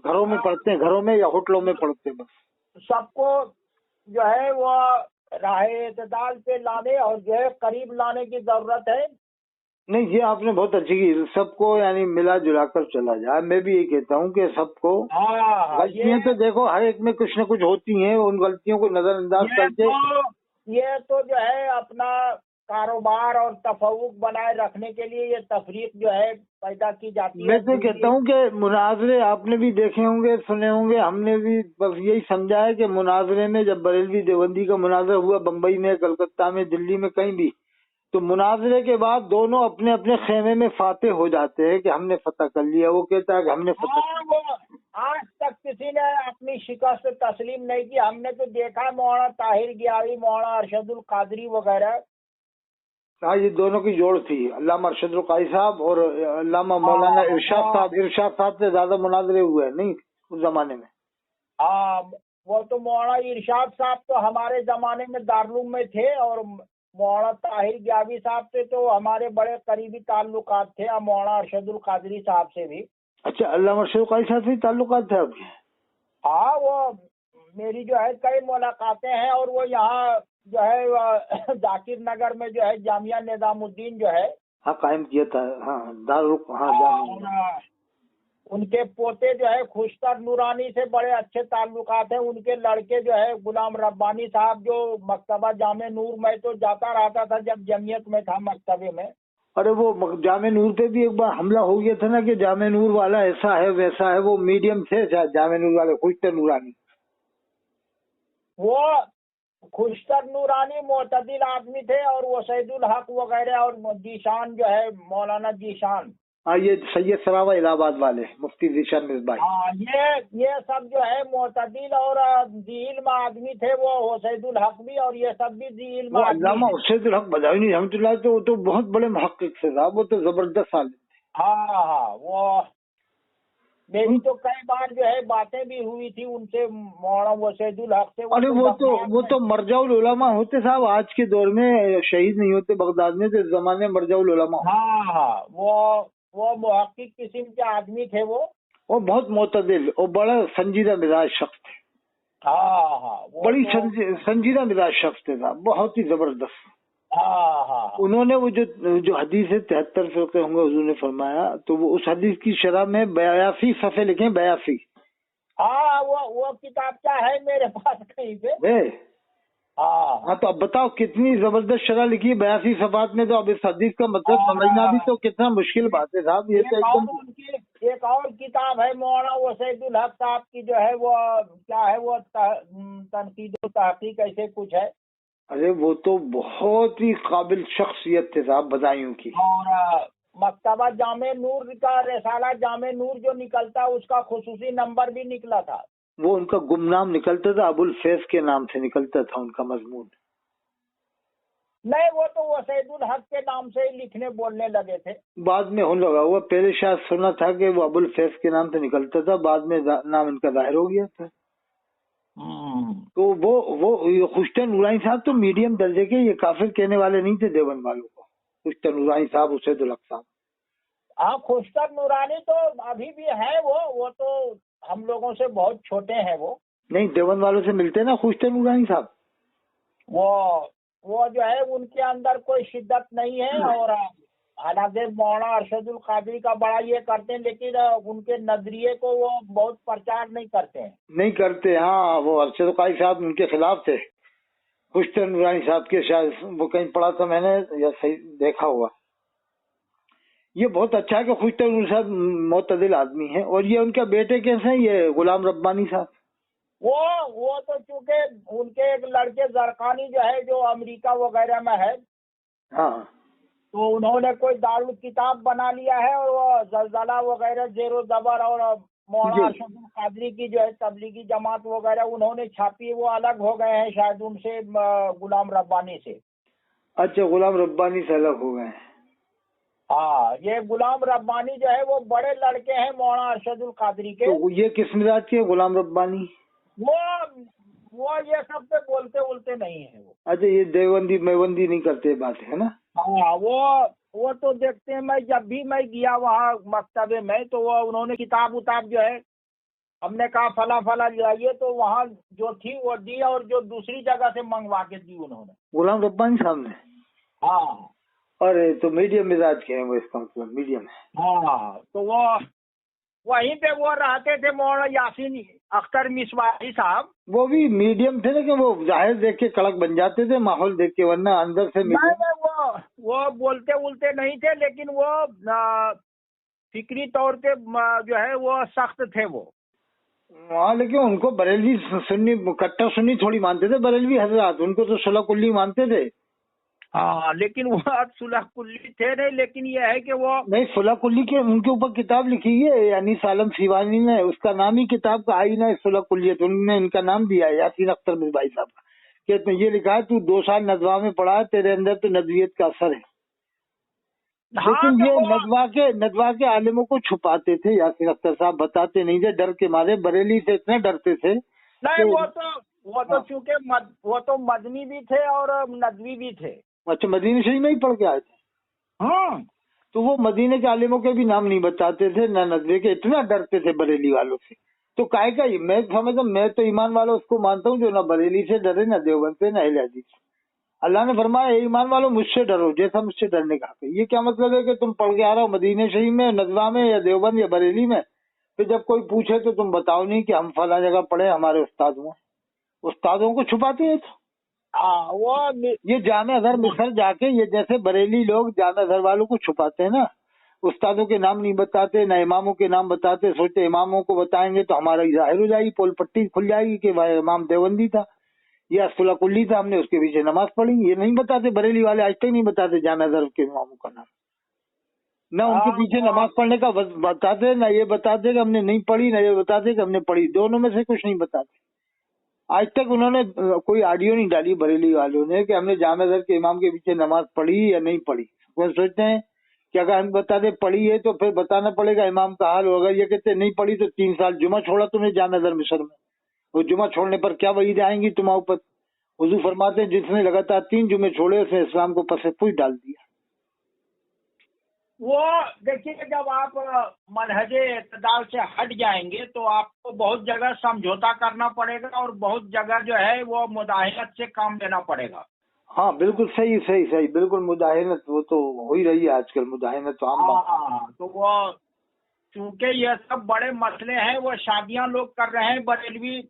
گھروں میں پڑھتے ہیں، گھروں میں یا ہوٹلوں میں پڑھتے ہیں. بس سب کو جو ہے وہ راہ اعتدال پہ لانے اور جو ہے قریب لانے کی ضرورت ہے. نہیں یہ آپ نے بہت اچھی کی، سب کو یعنی ملا جلا کر چلا جائے. میں بھی یہ کہتا ہوں کہ سب کو غلطیاں تو دیکھو ہر ایک میں کچھ نہ کچھ ہوتی ہیں، ان غلطیوں کو نظر انداز کر کے یہ تو جو ہے اپنا کاروبار اور تفوق بنائے رکھنے کے لیے یہ تفریق جو ہے پیدا کی جاتی ہے. میں تو کہتا ہوں کہ مناظرے آپ نے بھی دیکھے ہوں گے، سنے ہوں گے، ہم نے بھی بس یہی سمجھا ہے کہ مناظرے میں جب بریلوی دیوبندی کا مناظرہ ہوا بمبئی میں، کلکتہ میں، دلی میں، کہیں بھی، تو مناظرے کے بعد دونوں اپنے اپنے خیمے میں فاتح ہو جاتے ہیں کہ ہم نے فتح کر لیا. وہ کہتا ہے کہ ہم نے فتح کر لیا. آج تک کسی نے اپنی شکست تسلیم نہیں کی. ہم نے تو دیکھا مولانا طاہر گیاوی، مولانا ارشد القادری وغیرہ. ہاں یہ دونوں کی جوڑ تھی، علامہ ارشد القادری صاحب اور علامہ مولانا ارشاد صاحب. ارشاد صاحب سے زیادہ مناظرے ہوئے ہیں نہیں اس زمانے میں. ہاں وہ تو مولانا ارشاد صاحب تو ہمارے زمانے میں دارالعلوم میں تھے، اور مولانا طاہر گیاوی صاحب سے تو ہمارے بڑے قریبی تعلقات تھے، مولانا ارشد القادری صاحب سے بھی. اچھا علامہ ارشد القادری صاحب سے تعلقات تھے آپ کے؟ ہاں وہ میری جو ہے کئی ملاقاتیں ہیں، اور وہ یہاں جو ہے ذاکر نگر میں جو ہے جامعہ نظام الدین جو ہے ہاں قائم کیا تھا. ہاں ہاں ان کے پوتے جو ہے خوشتر نورانی سے بڑے اچھے تعلقات ہیں. ان کے لڑکے جو ہے غلام ربانی صاحب جو مکتبہ جامع نور میں تو جاتا رہتا تھا جب جمعیت میں تھا مکتبے میں. ارے وہ جامع نور پہ بھی ایک بار حملہ ہو گیا تھا نا کہ جامع نور والا ایسا ہے ویسا ہے. وہ میڈیم تھے جامع نور والے خوشتر نورانی. وہ خوشتر نورانی معتدل آدمی تھے، اور وہ سعید الحق وغیرہ اور جیشان جو ہے مولانا جیشان. ہاں یہ سید سراوا الہ آباد والے مفتی ذیشان مصباحی. ہاں یہ سب جو ہے معتدل اور ذی علم آدمی تھے. وہ حسین الحق بھی اور یہ سب بھی ذی علم آدمی. علامہ حسین الحق بداوی رحمۃ اللہ تو وہ تو بہت بڑے محقق تھے صاحب، وہ تو زبردست عالم تھے. ہاں وہ میری تو کئی بار جو ہے باتیں بھی ہوئی تھی ان سے مولانا وسید الحق سے. ارے وہ تو مرجع العلماء ہوتے صاحب. آج کے دور میں شہید نہیں ہوتے بغداد میں، تو اس زمانے میں مرجع العلماء. ہاں وہ محقق قسم کے آدمی تھے وہ، اور بہت معتدل اور بڑا سنجیدہ مزاج شخص تھے. ہاں بڑی سنجیدہ مزاج شخص تھے صاحب، بہت ہی زبردست. ہاں انہوں نے وہ جو حدیث 73 فرقے ہوں گے حضور نے فرمایا، تو وہ اس حدیث کی شرح میں 82 صفحے لکھے. 82. ہاں وہ کتاب کیا ہے میرے پاس کہیں پہ. ہاں تو اب بتاؤ کتنی زبردست شرح لکھی 82 صفحات میں. تو اب اس حدیث کا مطلب سمجھنا بھی تو کتنا مشکل بات ہے صاحب. یہ تو ایک دم. ایک اور کتاب ہے مولانا وسید الحق صاحب کی جو ہے وہ کیا ہے، وہ تنقید و تحقیق ایسے کچھ ہے. ارے وہ تو بہت ہی قابل شخصیت تھے صاحب بدایوں کی. اور مکتبہ جامع نور کا رسالہ جامع نور جو نکلتا اس کا خصوصی نمبر بھی نکلا تھا. وہ ان کا گمنام نکلتا تھا، ابو الفیض کے نام سے نکلتا تھا ان کا مضمون. نہیں وہ تو وسید الحق کے نام سے ہی لکھنے بولنے لگے تھے. بعد میں ہونے لگا ہوا. پہلے شاید سنا تھا کہ وہ ابو الفیض کے نام سے نکلتا تھا، بعد میں نام ان کا ظاہر ہو گیا تھا. تو وہ خوشتر نورانی صاحب تو میڈیم درجے کے، یہ کافر کہنے والے نہیں تھے دیوبند والوں کو. خوشتر نورانی صاحب، وسید الحق صاحب. ہاں خوشتر نورانی تو ابھی بھی ہے. وہ تو ہم لوگوں سے بہت چھوٹے ہیں. وہ نہیں دیوبند والوں سے ملتے نا خوشتر نورانی صاحب. وہ جو ہے ان کے اندر کوئی شدت نہیں ہے، اور حالانکہ مولانا ارشد القادری کا بڑا یہ کرتے ہیں، لیکن ان کے نظریے کو وہ بہت پرچار نہیں کرتے ہیں. نہیں کرتے. ہاں وہ ارشد القادری صاحب ان کے خلاف تھے خوشتر نورانی صاحب کے. شاید وہ کہیں پڑھا تھا میں نے یا صحیح دیکھا ہوا. یہ بہت اچھا ہے کہ خوشتر نورانی صاحب معتدل آدمی ہیں. اور یہ ان کے بیٹے کیسے ہیں، یہ غلام ربانی صاحب؟ وہ تو چونکہ ان کے ایک لڑکے زرقانی جو ہے جو امریکہ وغیرہ میں ہے، ہاں تو انہوں نے کوئی دارالکتاب بنا لیا ہے، اور وہ زلزلہ وغیرہ زیر و زبر اور مولانا ارشد القادری کی جو ہے تبلیغی جماعت وغیرہ انہوں نے چھاپی، وہ الگ ہو گئے ہیں شاید ان سے غلام ربانی سے. اچھا غلام ربانی سے الگ ہو گئے ہیں. ہاں یہ غلام ربانی جو ہے وہ بڑے لڑکے ہیں مولانا ارشد القادری کے. تو یہ کس مزاج کے غلام ربانی؟ وہ یہ سب پہ بولتے نہیں ہیں وہ. اچھا یہ دیوبندی میوندی نہیں کرتے بات ہے نا. ہاں وہ تو دیکھتے ہیں. میں جب بھی میں گیا وہاں مکتبے میں تو وہ انہوں نے کتاب جو ہے ہم نے کہا فلاں لائیے، تو وہاں جو تھی وہ دی، اور جو دوسری جگہ سے منگوا کے دی انہوں نے. غلام ربانی صاحب نے؟ ہاں. अरे तो मीडियम मिजाज के हैं वो, इसका मतलब मीडियम है। हाँ, तो वो वहीं पे वो रहते थे मौलाना यासीन अख्तर मिसवाही साहब। वो भी मीडियम थे, लेकिन वो जाहिर देख के कड़क बन जाते थे, माहौल देख के, वरना अंदर से नहीं, वो बोलते उलते नहीं थे, लेकिन वो फिक्री तौर पे जो है वो सख्त थे वो। हाँ, लेकिन उनको बरेलवी सुन्नी, कट्टर सुन्नी थोड़ी मानते थे बरेलवी हजरात, उनको तो सुलह कुल्ली मानते थे। हाँ, लेकिन वो सुलह कुल्ली थे नहीं, लेकिन ये है कि वो नहीं, सुलह कुल्ली के उनके ऊपर किताब लिखी है यानी सालम सीवानी ने, उसका नाम ही किताब का आईना है सुलह कुल्लियत, उन्होंने इनका नाम दिया है यासीन अख्तर मिसबाही साहब का, कि तो ये लिखा है तू 2 साल नदवा में पढ़ा है, तेरे अंदर तो नदवियत का असर है। हाँ, लेकिन तो ये नदवा के आलिमों को छुपाते थे यासीन अख्तर साहब, बताते नहीं थे, डर के मारे। बरेली से इतने डरते थे। नहीं, वो तो हाँ। चूंकि वो तो मदनी भी थे और नदवी भी थे। अच्छा, मदीने शरीफ में ही पढ़ के आए थे। हाँ, तो वो मदीने के आलिमों के भी नाम नहीं बताते थे, न नदवे के, इतना डरते थे बरेली वालों से। तो काहे का मैं समझता, मैं तो ईमान वालों उसको मानता हूँ जो न बरेली से डरे, न देवबंद से, न अहले हदीस से। अल्लाह ने फरमाया ईमान वालों मुझसे डरो, जैसा मुझसे डरने का। ये क्या मतलब है कि तुम पढ़ के आ रहे हो मदीने शरीफ में, नदवा में, या देवबंद या बरेली में, फिर जब कोई पूछे तो तुम बताओ नहीं कि हम फला जगह पढ़े, हमारे उस्ताद हुए। उस्तादों को छुपाते हैं। वो ये जामे अजहर मिस्र जाके, ये जैसे बरेली लोग जामे अजहर वालों को छुपाते हैं ना, उस्तादों के नाम नहीं बताते, ना इमामों के नाम बताते, सोचते इमामों को बताएंगे तो हमारा जाहिर हो जाएगी, पोल पट्टी खुल जाएगी कि भाई इमाम देवबंदी था या सुलह कुल्ली था, हमने उसके पीछे नमाज पढ़ी। ये नहीं बताते बरेली वाले, आज तक नहीं बताते जामे अजहर के इमामों का नाम, न उनके पीछे नमाज पढ़ने का बताते, ना ये बताते कि हमने नहीं पढ़ी, ना ये बताते कि हमने पढ़ी, दोनों में से कुछ नहीं बताते। आज तक उन्होंने कोई ऑडियो नहीं डाली बरेली वालों ने कि हमने जामे अजहर के इमाम के पीछे नमाज पढ़ी या नहीं पढ़ी। वो सोचते हैं कि अगर हम बता दे पढ़ी है तो फिर बताना पड़ेगा इमाम का हाल होगा। ये कहते नहीं पढ़ी तो 3 साल जुमा छोड़ा तुमने जामे अजहर मिस्र में, वो जुमा छोड़ने पर क्या वही आएंगी तुम्हारे ऊपर। हुजूर फरमाते हैं जिसने लगातार 3 जुमे छोड़े उसने इस्लाम को पसे पुश डाल दिया। वो देखिए, जब आप मनहजे इत्तेदाल से हट जाएंगे तो आपको बहुत जगह समझौता करना पड़ेगा और बहुत जगह जो है वो मुदाहिनत से काम लेना पड़ेगा। हाँ बिल्कुल सही सही सही, बिल्कुल मुदाहिनत वो तो हो ही रही है आजकल, मुदाहिनत तो आम बात। हाँ, तो वो चूंकि ये सब बड़े मसले हैं, वो शादियां लोग कर रहे हैं बरेलवी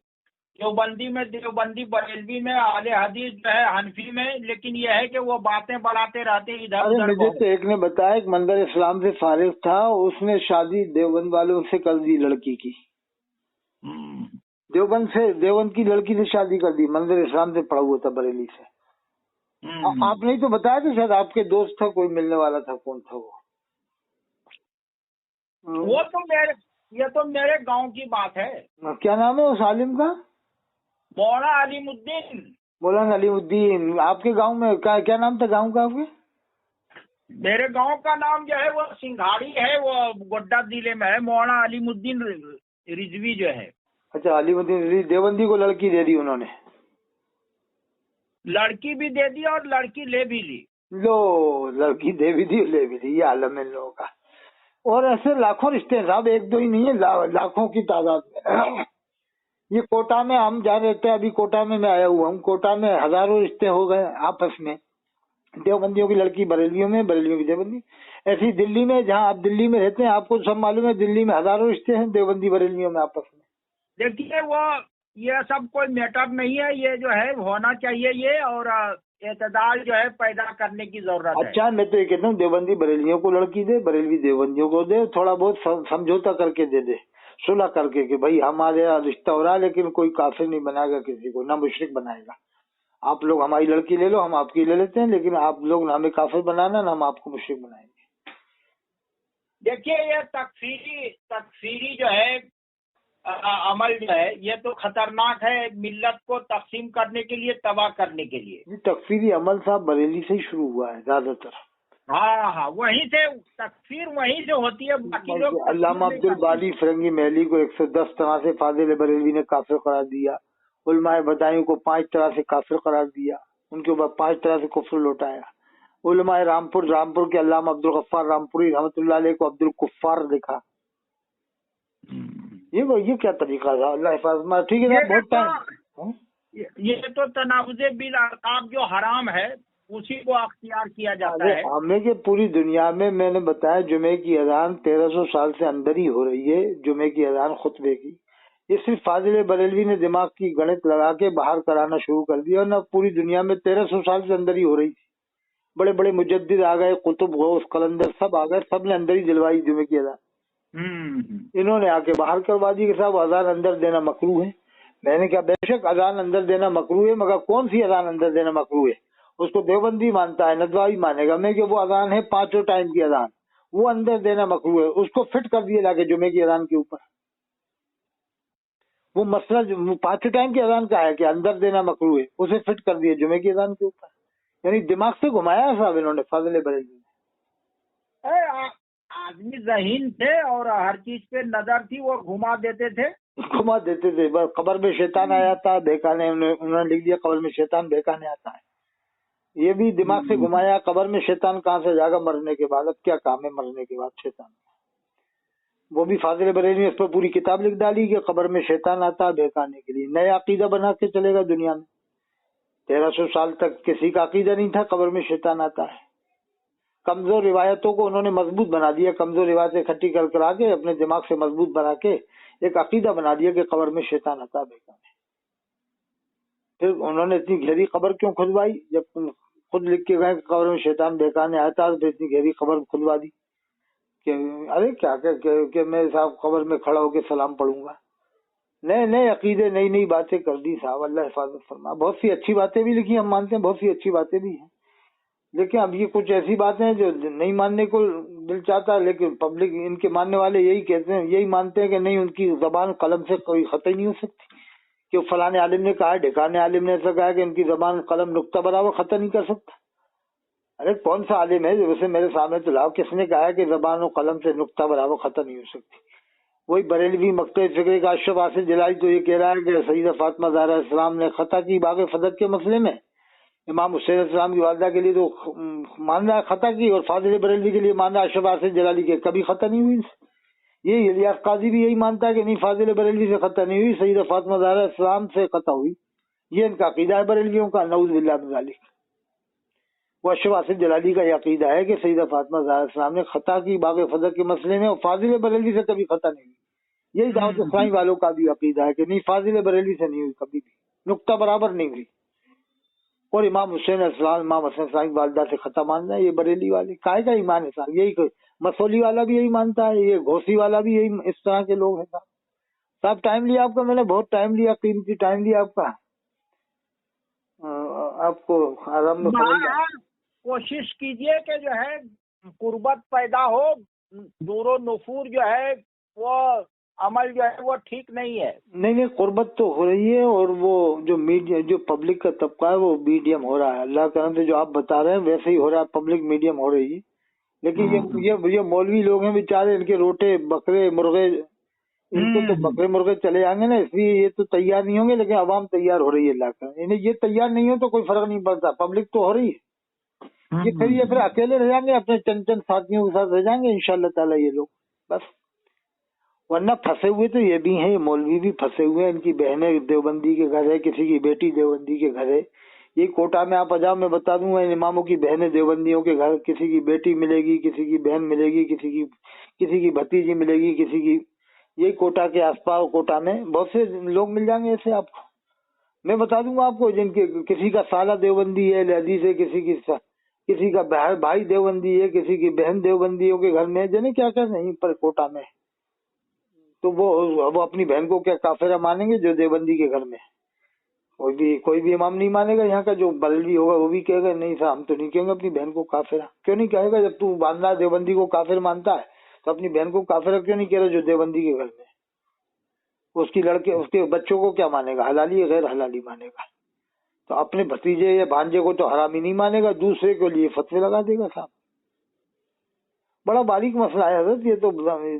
देवबंदी में, देवबंदी बरेलवी में, आले हदीस जो है हनफी में, लेकिन ये है कि वो बातें बढ़ाते रहते इधर अरे उधर। मुझे तो एक ने बताया, एक मंदिर इस्लाम से फारिग था, उसने शादी देवबंद वालों से कर दी लड़की की। देवबंद की लड़की से शादी कर दी, मंदिर इस्लाम से पढ़ा हुआ था बरेली से। आपने ही तो बताया था शायद, आपके दोस्त था कोई मिलने वाला था, कौन था वो? वो तो ये तो मेरे गांव की बात है। क्या नाम है उस आलिम का? मौलाना अलीमुद्दीन। मौलाना अलीमुद्दीन। आपके गांव में क्या नाम था गांव का आपके? मेरे गांव का नाम जो है वो सिंघाड़ी है, वो गोड्डा जिले में है। मौलाना अलीमुद्दीन रिजवी जो है। अच्छा, अलीमुद्दीन देवबंदी को लड़की दे दी उन्होंने? लड़की भी दे दी और लड़की ले भी ली। लो, लड़की दे भी दी ले भी दी, ये आलम है लोगों का। और ऐसे लाखों रिश्ते हैं साहब, एक दो ही नहीं है, लाखों की तादाद में। ये कोटा में हम जा रहे थे, अभी कोटा में मैं आया हुआ हूँ, कोटा में हजारों रिश्ते हो गए आपस में, देवबंदियों की लड़की बरेलियों में, बरेलियों की देवबंदी। ऐसी दिल्ली में, जहाँ आप दिल्ली में रहते हैं आपको सब मालूम है, दिल्ली में हजारों रिश्ते हैं देवबंदी बरेलियों में आपस में। देखिए, वो ये सब कोई मैटर नहीं है, ये जो है होना चाहिए ये, और एतदाल जो है पैदा करने की जरूरत है। अच्छा, मैं तो ये कहता हूँ देवबंदी बरेलियों को लड़की दे, बरेलवी देवबंदियों को दे, थोड़ा बहुत समझौता करके दे, सुलह करके कि भाई हमारे यहाँ रिश्ता हो रहा है, लेकिन कोई काफिर नहीं बनाएगा किसी को, ना मुशरिक बनाएगा। आप लोग हमारी लड़की ले लो, हम आपकी ले लेते हैं, लेकिन आप लोग ना हमें काफिर बनाना, ना हम आपको मुशरिक बनाएंगे। देखिए, ये तकफीरी जो है अमल जो है, ये तो खतरनाक है, मिल्लत को तकसीम करने के लिए, तबाह करने के लिए। ये तकफीरी अमल साहब बरेली से ही शुरू हुआ है ज्यादातर। हाँ, वहीं से तकफीर वहीं से होती है, बाकी लोग। अल्लामा अब्दुल बारी फिरंगी महली को 110 तरह से फाजिल बरेलवी ने काफिर करार दिया, उलमाए बदायूं को 5 तरह से काफिर करार दिया, उनके ऊपर 5 तरह से कुफ्र लौटाया। उलमाए रामपुर के अल्लामा अब्दुल गफ्फार रामपुरी रहमतुल्लाह अलैह को अब्दुल कुफ्फार देखा। ये क्या तरीका था? अल्लाह हिफाजत। ठीक है, बहुत टाइम। ये तो तनावुज़े बिल अल्काब जो हराम है, उसी को अख्तियार किया जाता अरे है। हमें कि पूरी दुनिया में मैंने बताया जुमे की अजान 1300 साल से अंदर ही हो रही है, जुमे की अजान खुतबे की। ये सिर्फ फाजिल बरेलवी ने दिमाग की गणित लगा के बाहर कराना शुरू कर दिया, ना पूरी दुनिया में 1300 साल से अंदर ही हो रही थी। बड़े बड़े मुजद्दिद आ गए, कुतुब गौस कलंदर सब आ गए, सब ने अंदर ही दिलवाई जुमे की अजान। इन्होंने आके बाहर करवा दी कि साहब अजान अंदर देना मकरू है। मैंने कहा बेशक अजान अंदर देना मकरू है, मगर कौन सी अजान अंदर देना मकरू है? उसको देवबंदी मानता है, नदवाई मानेगा। मैं कि वो अजान है 5 टाइम की अजान, वो अंदर देना मकरू है। उसको फिट कर दिए लाके जुमे की अजान के ऊपर। वो मसला 5 टाइम की अजान का है कि अंदर देना मकरू है, उसे फिट कर दिए जुमे की अजान के ऊपर। यानी दिमाग से घुमाया साहब इन्होंने फाजिल बरेलवी ने। आदमी ज़हीन थे और हर चीज पे नजर थी, वो घुमा देते थे। बस कब्र में शैतान आया था बेकाने, उन्होंने लिख दिया कब्र में शैतान बेकाने आता है। ये भी दिमाग से घुमाया, कब्र में शैतान कहाँ से जाएगा मरने के बाद? अब क्या काम है मरने के बाद शैतान? वो भी फाजिल बरेलवी ने इस पर पूरी किताब लिख डाली कि कब्र में शैतान आता है बहकाने के लिए। नया अकीदा बना के चलेगा दुनिया में। 1300 साल तक किसी का अकीदा नहीं था कब्र में शैतान आता है। कमजोर रिवायतों को उन्होंने मजबूत बना दिया, कमजोर रिवायतें इकट्ठी कर करा के अपने दिमाग से मजबूत बना के एक अकीदा बना दिया कि कब्र में शैतान आता है बहकाने। फिर उन्होंने इतनी गहरी कब्र क्यों खुदवाई? जब खुद लिख के गए कब्र में शैतान बहकाने आता है, तो इतनी गहरी कब्र खुदवा दी कि अरे क्या कि मैं साहब कब्र में खड़ा होकर सलाम पढ़ूंगा। नए नए अकीदे, नई नई बातें कर दी साहब। अल्लाह हिफाजत फरमा। बहुत सी अच्छी बातें भी लिखी, हम मानते हैं बहुत सी अच्छी बातें भी हैं, लेकिन अब ये कुछ ऐसी बातें हैं जो नहीं मानने को दिल चाहता है, लेकिन पब्लिक इनके मानने वाले यही कहते हैं, यही मानते हैं कि नहीं उनकी जबान कलम से कोई खत ही नहीं हो सकती। कि फलाने आलिम ने कहा है, ढिकाने आलिम ने ऐसा कहा कि उनकी जबान कलम नुक्ता बराबर खत नहीं कर सकता। अरे कौन सा आलिम है जो वैसे मेरे सामने तो लाओ, किसने कहा है कि जबान और कलम से नुक्ता बराबर खत नहीं हो सकती? वही बरेलवी मक्ते फिक्र का अशरफ आसिफ जलाली तो ये कह रहा है कि सईदा फातिमा ज़हरा इस्लाम ने खता की बाग़ फदक के मसले में। इमाम हुसैन इस्लाम की वालदा के लिए तो मान रहा है खता की, और फाजिल बरेलवी के लिए मान रहा है अशरफ आसिफ जलाली के कभी खता नहीं हुई। ये इलियास काजी भी यही मानता है कि नहीं फाजिल बरेलवी से खता नहीं हुई, सईदा फातिमा ज़हरा इस्लाम से खता हुई। ये इनका अकीदा है बरेलवियों का, नऊज़ बिल्लाह मिन ज़ालिक। वो अशरफ आसिफ जलाली का ये अकीदा है कि सईदा फातिमा ज़हरा इस्लाम ने खता की बाग़ फदक के मसले में, और फाजिल बरेलवी से कभी खता नहीं हुई। यही दावत इस्लामी वालों का भी अकीदा है कि नहीं फाजिल बरेलवी से नहीं हुई, कभी भी नुक्ता बराबर नहीं हुई। और इमाम हुसैन इस्लाम, इमाम हसन इस्लाम की वालदा से खता मानना है ये बरेली वाले। काहे का ईमान है साहब? यही मसौली वाला भी यही मानता है, ये घोसी वाला भी यही, इस तरह के लोग हैं साहब। साहब टाइम लिया आपका, मैंने बहुत टाइम लिया, कीमती टाइम लिया आपका। आपको आराम में कोशिश कीजिए कि जो है कुर्बत पैदा हो, दूरो नुफूर जो है वो अमल जो है वो ठीक नहीं है। नहीं कुर्बत तो हो रही है, और वो जो मीडिया, जो पब्लिक का तबका है वो मीडियम हो रहा है। अल्लाह करम से जो आप बता रहे हैं वैसे ही हो रहा है, पब्लिक मीडियम हो रही है। लेकिन ये मौलवी लोग हैं बेचारे, इनके रोटे बकरे मुर्गे, इनको तो बकरे मुर्गे चले जाएंगे ना, इसलिए ये तो तैयार नहीं होंगे, लेकिन अवाम तैयार हो रही है। अल्लाह का इन्हें ये तैयार नहीं हो तो कोई फर्क नहीं पड़ता, पब्लिक तो हो रही है। ये फिर अकेले रह जाएंगे, अपने चंद साथियों के साथ रह जाएंगे इंशाल्लाह ताला ये लोग, बस। वरना फंसे हुए तो ये भी हैं, ये मौलवी भी फंसे हुए हैं। इनकी बहनें देवबंदी के घर है, किसी की बेटी देवबंदी के घर है। ये कोटा में आप अजाब में बता दूंगा, इन इमामों की बहनें देवबंदियों के घर, किसी की बेटी मिलेगी, किसी की बहन मिलेगी, किसी की भतीजी मिलेगी, किसी की, यही कोटा के आसपास कोटा में बहुत से लोग मिल जाएंगे ऐसे आपको। मैं बता दूंगा आपको, जिनके किसी का साला देवबंदी है लहदी से, किसी का भाई देवबंदी है, किसी की बहन देवबंदियों के घर में, जाने क्या क्या नहीं पर कोटा में। तो वो अपनी बहन को क्या काफिरा मानेंगे जो देवबंदी के घर में? कोई भी इमाम नहीं मानेगा। यहाँ का जो बरेलवी होगा वो भी कहेगा नहीं साहब हम तो नहीं कहेंगे अपनी बहन को काफिरा। क्यों नहीं कहेगा? जब तू बांदा देवबंदी को काफिर मानता है तो अपनी बहन को काफिरा क्यों नहीं कह रहा जो देवबंदी के घर में? उसके बच्चों को क्या मानेगा? हलाली या गैर हलाली मानेगा। तो अपने भतीजे या भांजे को तो हरामी नहीं मानेगा, दूसरे के लिए फतवे लगा देगा साहब। बड़ा बारीक मसला है हज़रत ये तो।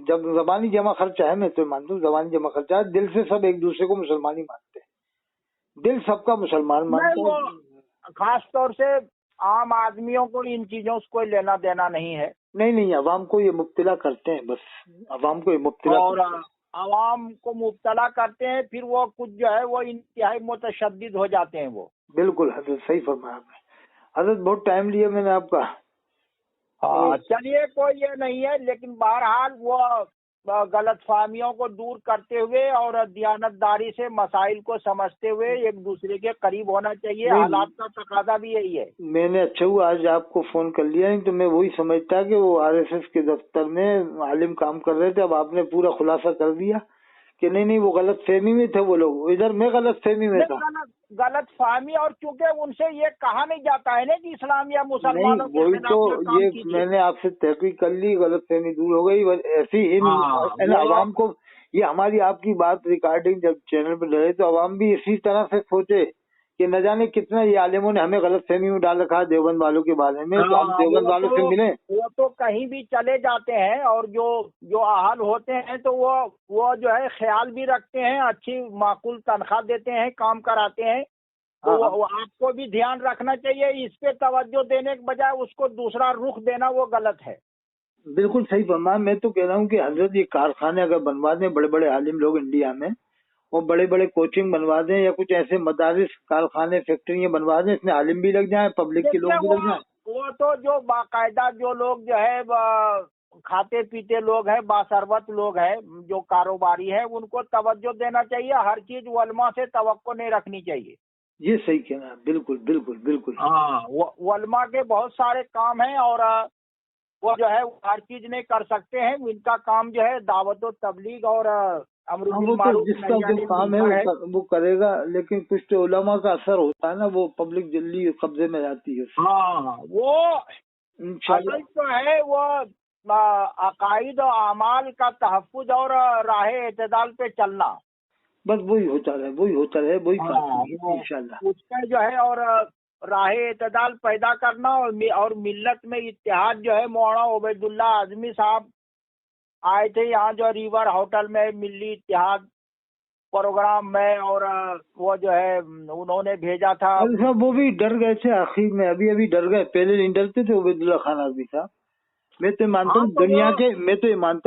जब जबानी जमा खर्चा है, मैं तो मानता हूँ जबानी जमा खर्चा है, दिल से सब एक दूसरे को मुसलमान ही मानते हैं, दिल सबका मुसलमान मानता है। खास तौर से आम आदमियों को इन चीजों से कोई लेना देना नहीं है। नहीं अवाम को ये मुब्तला करते हैं, बस अवाम को ये मुब्तला, और अवाम को मुब्तला करते हैं, फिर वो कुछ जो है वो इंतहाई मुतशद्दिद हो जाते हैं वो। बिल्कुल हज़रत सही फरमाया आपने। हजरत बहुत टाइम लिया मैंने आपका। हाँ चलिए कोई ये नहीं है, लेकिन बहरहाल वो गलत फहमियों को दूर करते हुए और दियानतदारी से मसाइल को समझते हुए एक दूसरे के करीब होना चाहिए। हालात का तकाजा भी यही है। मैंने अच्छा हुआ आज आपको फोन कर लिया, नहीं तो मैं वही समझता कि वो आरएसएस के दफ्तर में आलिम काम कर रहे थे। अब आपने पूरा खुलासा कर दिया कि नहीं वो गलत फहमी में थे वो लोग, इधर मैं गलत फहमी में था। गलत फहमी, और चूंकि उनसे ये कहा नहीं जाता है ना कि इस्लाम या मुसलमानों नहीं, वही तो ये मैंने आपसे तहकीक कर ली, गलत फहमी दूर हो गई। ऐसी इन आवाम को, ये हमारी आपकी बात रिकॉर्डिंग जब चैनल पर डले तो आवाम भी इसी तरह से सोचे कि न जाने कितना ये आलिमों ने हमें गलत फहमी में डाल रखा है देवबंद वालों के बारे में। तो हम देवबंद वालों से मिले, वो तो कहीं भी चले जाते हैं और जो अहल होते हैं तो वो जो है ख्याल भी रखते हैं, अच्छी माकूल तनख्वाह देते हैं, काम कराते हैं। तो वो आपको भी ध्यान रखना चाहिए, इस पे तवज्जो देने के बजाय उसको दूसरा रुख देना वो गलत है। बिल्कुल सही फरमाया। मैं तो कह रहा हूँ कि हजरत ये कारखाने अगर बनवा दें बड़े बड़े आलिम लोग इंडिया में, और बड़े बड़े कोचिंग बनवा दें या कुछ ऐसे मदारिस कारखाने फैक्ट्रियां बनवा दें, इसमें आलिम भी लग जाए, पब्लिक के लोग भी लग जाए। वो तो जो बाकायदा जो लोग जो है खाते पीते लोग हैं, बासरवत लोग हैं, जो कारोबारी है, उनको तवज्जो देना चाहिए। हर चीज उलमा से तवक्को नहीं रखनी चाहिए। ये सही कहना, बिल्कुल बिल्कुल बिल्कुल। हाँ, उलमा के बहुत सारे काम हैं और वो जो है हर चीज नहीं कर सकते हैं। इनका काम जो है दावत और तबलीग और अमर बिल मारूफ जिसका जो काम है वो करेगा, लेकिन कुछ तो उलमा का असर होता है ना, वो पब्लिक जल्दी कब्जे में जाती है। हाँ, वो असल तो है वो अकाइद और अमाल का तहफ़्फ़ुज़ और राह एतदाल पे चलना। बस वही होता रहे, वही इंशाल्लाह उसका जो है और राह एतदाल पैदा करना और मिल्लत में इत्तेहाद जो है। मौलाना उबैदुल्ला आजमी साहब आए थे यहाँ जो रिवर होटल में मिल्ली इत्तेहाद प्रोग्राम में, और वो जो है उन्होंने भेजा था। वो भी डर गए थे आखिर में, अभी डर गए, पहले नहीं डरते थे उबैदुल्ला खान आजमी साहब। मैं तो मानता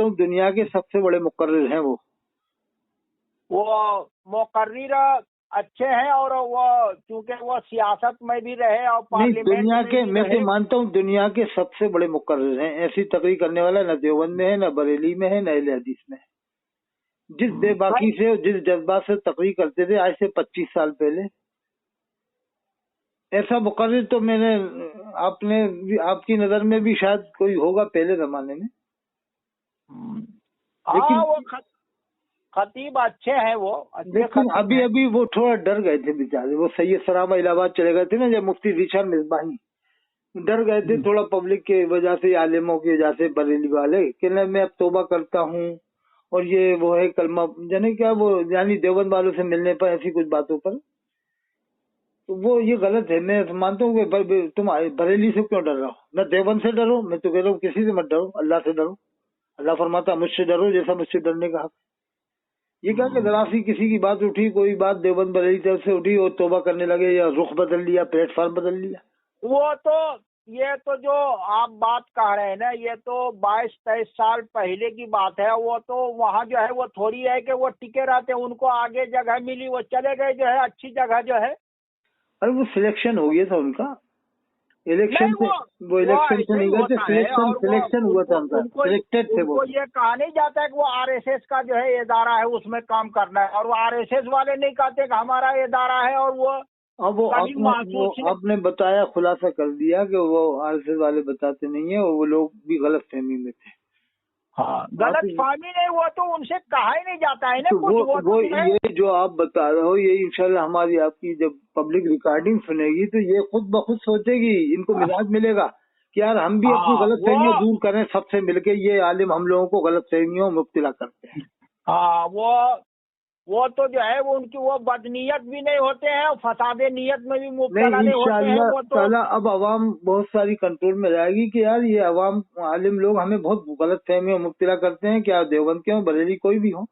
हूँ दुनिया के सबसे बड़े मुकर्रिर हैं वो मुकर्रिर अच्छे हैं, और वो चूंकि वो सियासत में भी रहे और पार्लियामेंट दुनिया के, मैं तो मानता हूँ दुनिया के सबसे बड़े मुकर्रिर हैं। ऐसी तकरीर करने वाला न देवबंद में है, न बरेली में है, न अहले हदीस में। जिस बेबाकी से, जिस जज्बा से तकरीर करते थे आज से 25 साल पहले, ऐसा मुकर्रिर तो मैंने आपकी नजर में भी शायद कोई होगा पहले जमाने में। लेकिन वो खतीब अच्छे हैं वो, लेकिन अभी वो थोड़ा डर गए थे बेचारे। वो सैयद सरामा इलाहाबाद चले गए थे ना, जब मुफ्ती रिशाद मिसबाही डर गए थे थोड़ा पब्लिक के वजह से, आलिमों की वजह से, बरेली वाले कि मैं अब तौबा करता हूँ और ये वो है कलमा जाने क्या, वो यानी देवबंद वालों से मिलने पर ऐसी कुछ बातों पर, तो वो ये गलत है। मैं मानता हूँ कि तुम बरेली से क्यों डर रहे हो, न देवबंद से डरो। मैं तो कह रहा हूँ किसी से मत डरो, अल्लाह से डरो। अल्लाह फरमाता मुझसे डरो जैसा मुझसे डरने का हक। ये क्या कि जरा सी किसी की बात उठी, कोई बात देवबंद बरेली तरफ से उठी और तौबा करने लगे या रुख बदल लिया, प्लेटफॉर्म बदल लिया। वो तो ये तो जो आप बात कह रहे हैं ना, ये तो 22-23 साल पहले की बात है। वो तो वहाँ जो है वो थोड़ी है कि वो टिके रहते, उनको आगे जगह मिली, वो चले गए जो है अच्छी जगह जो है। अरे वो सिलेक्शन हो गया था उनका, इलेक्शन से, वो इलेक्शन से नहीं गए थे, सिलेक्शन हुआ था उनका, सिलेक्टेड थे वो। ये कहा नहीं जाता है कि वो आरएसएस का जो है इदारा है उसमें काम करना है, और वो आरएसएस वाले नहीं कहते कि हमारा इदारा है। और वो अब वो आपने बताया, खुलासा कर दिया कि वो आरएसएस वाले बताते नहीं है, वो लोग भी गलत फहमी में थे। हाँ, गलत फहमी नहीं, वो तो उनसे कहा ही नहीं जाता है ना तो कुछ। वो ये जो आप बता रहे हो, ये इंशाल्लाह हमारी आपकी जब पब्लिक रिकॉर्डिंग सुनेगी तो ये खुद ब खुद सोचेगी, इनको मिजाज मिलेगा कि यार हम भी अपनी गलत फहमियां दूर करें सबसे मिलके। ये आलिम हम लोगों को गलत फहमियों मुब्तला करते हैं। हाँ, वो तो जो है वो उनकी वो बदनीयत भी नहीं होते हैं और फसादे नियत में भी मुब्तला नहीं होते हैं। वो तो अब अवाम बहुत सारी कंट्रोल में जाएगी कि यार ये अवाम आलिम लोग हमें बहुत गलत फहमियों मुब्तला करते हैं, क्या देवबंद के हो, बरेली कोई भी हो।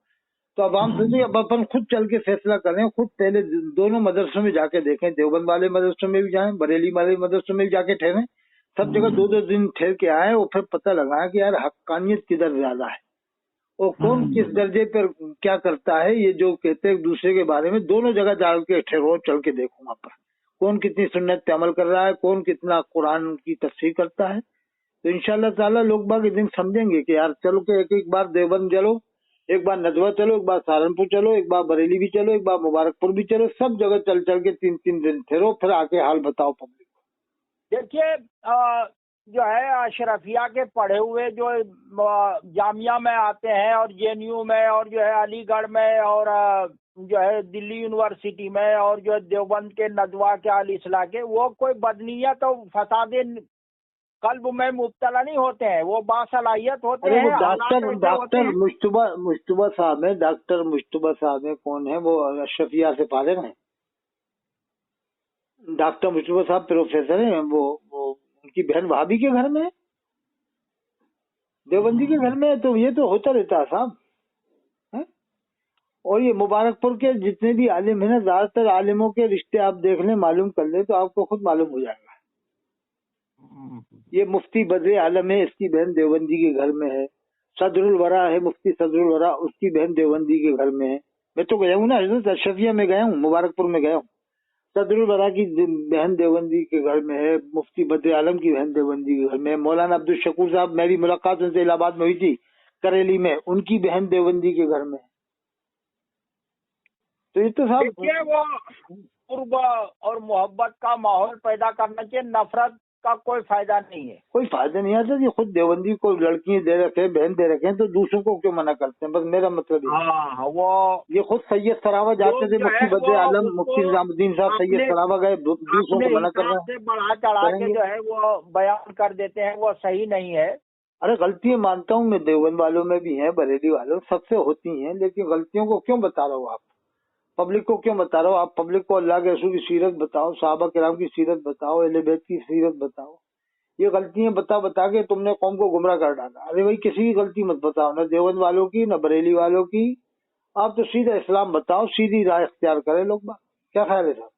तो अवाम सोचे अब अपन खुद चल के फैसला करें, खुद पहले दोनों मदरसों में जाके देखें, देवबंद वाले मदरसों में भी जाएं, बरेली वाले मदरसों में भी जाके ठहरें, सब जगह 2-2 दिन ठहर के आए और फिर पता लगाए कि यार हक्कानियत किधर ज्यादा है और कौन किस दर्जे पर क्या करता है। ये जो कहते हैं एक दूसरे के बारे में, दोनों जगह जाके ठहरो, चल के देखो वहाँ पर کون کتنی سنت پہ عمل کر رہا ہے، کون کتنا قرآن کی تفسیر کرتا ہے. تو انشاءاللہ تعالیٰ لوگ باغ ایک دن سمجھیں گے کہ یار چلو کہ ایک بار دیوبند چلو، ایک بار ندوہ چلو، ایک بار سہارنپور چلو، ایک بار بریلی بھی چلو، ایک بار مبارک پور بھی چلو، سب جگہ چل چل کے 3 دن پھرو، پھر آ کے حال بتاؤ پبلک کو. دیکھیے جو ہے اشرفیہ کے پڑھے ہوئے جو جامعہ میں آتے ہیں اور JNU میں اور جو ہے علی گڑھ میں اور جو ہے دلی یونیورسٹی میں اور جو ہے دیوبند کے ندوہ کے الاصلاح کے، وہ کوئی بدنیت اور فساد قلب میں مبتلا نہیں ہوتے ہیں، وہ باصلاحیت ہوتے ہیں. ڈاکٹر مشتبہ صاحب ہیں، ڈاکٹر مشتبہ صاحب ہیں، کون ہیں وہ؟ اشرفیہ سے فارغ ہیں. ڈاکٹر مشتبہ صاحب پروفیسر ہیں، وہ ان کی بہن بھابھی کے گھر میں ہے، دیوبندی کے گھر میں ہے. تو یہ تو ہوتا رہتا ہے صاحب. اور یہ مبارک پور کے جتنے بھی عالم ہیں نا، زیادہ تر عالموں کے رشتے آپ دیکھ لیں، معلوم کر لیں تو آپ کو خود معلوم ہو جائے گا. یہ مفتی بدر عالم ہے، اس کی بہن دیوبندی کے گھر میں ہے. صدر الورا ہے، مفتی صدر الورا، اس کی بہن دیوبندی کے گھر میں ہے. میں تو گیا ہوں نا حضرت، اشرفیہ میں گیا ہوں، مبارک پور میں گیا ہوں. صدر الورا کی بہن دیوبندی کے گھر میں ہے، مفتی بدر عالم کی بہن دیوبندی کے گھر میں ہے. مولانا عبدالشکور صاحب، میری ملاقات ان سے الہ آباد میں ہوئی تھی کریلی میں، ان کی بہن دیوبندی کے گھر میں ہے. تو یہ تو صاحب وہ قرب اور محبت کا ماحول پیدا کرنا چاہیے، نفرت کا کوئی فائدہ نہیں ہے. کوئی فائدہ نہیں آتا. یہ خود دیوبندی کو لڑکیاں دے رکھے، بہن دے رکھے ہیں، تو دوسروں کو کیوں منع کرتے ہیں؟ بس میرا مطلب وہ یہ خود سید سراوا جاتے تھے، مفتی بدر عالم، مفتی نظام الدین صاحب سید سراوا گئے، دوسروں کو منع کر رہے ہیں. بڑھا چڑھا کے جو ہے وہ بیان کر دیتے ہیں، وہ صحیح نہیں ہے. ارے غلطیاں مانتا ہوں میں، دیوبند والوں میں بھی ہیں، بریلی والوں سب سے ہوتی ہیں، لیکن غلطیوں کو کیوں بتا رہا ہو آپ؟ پبلک کو کیوں بتا رہا ہو آپ؟ پبلک کو اللہ کے رسول کی سیرت بتاؤ، صحابہ کرام کی سیرت بتاؤ، اہل بیت کی سیرت بتاؤ. یہ غلطیاں بتا کے تم نے قوم کو گمراہ کر ڈالا. ارے بھائی کسی کی غلطی مت بتاؤ، نہ دیوبند والوں کی نہ بریلی والوں کی. آپ تو سیدھا اسلام بتاؤ، سیدھی راہ اختیار کریں لوگ. کیا خیال ہے صاحب؟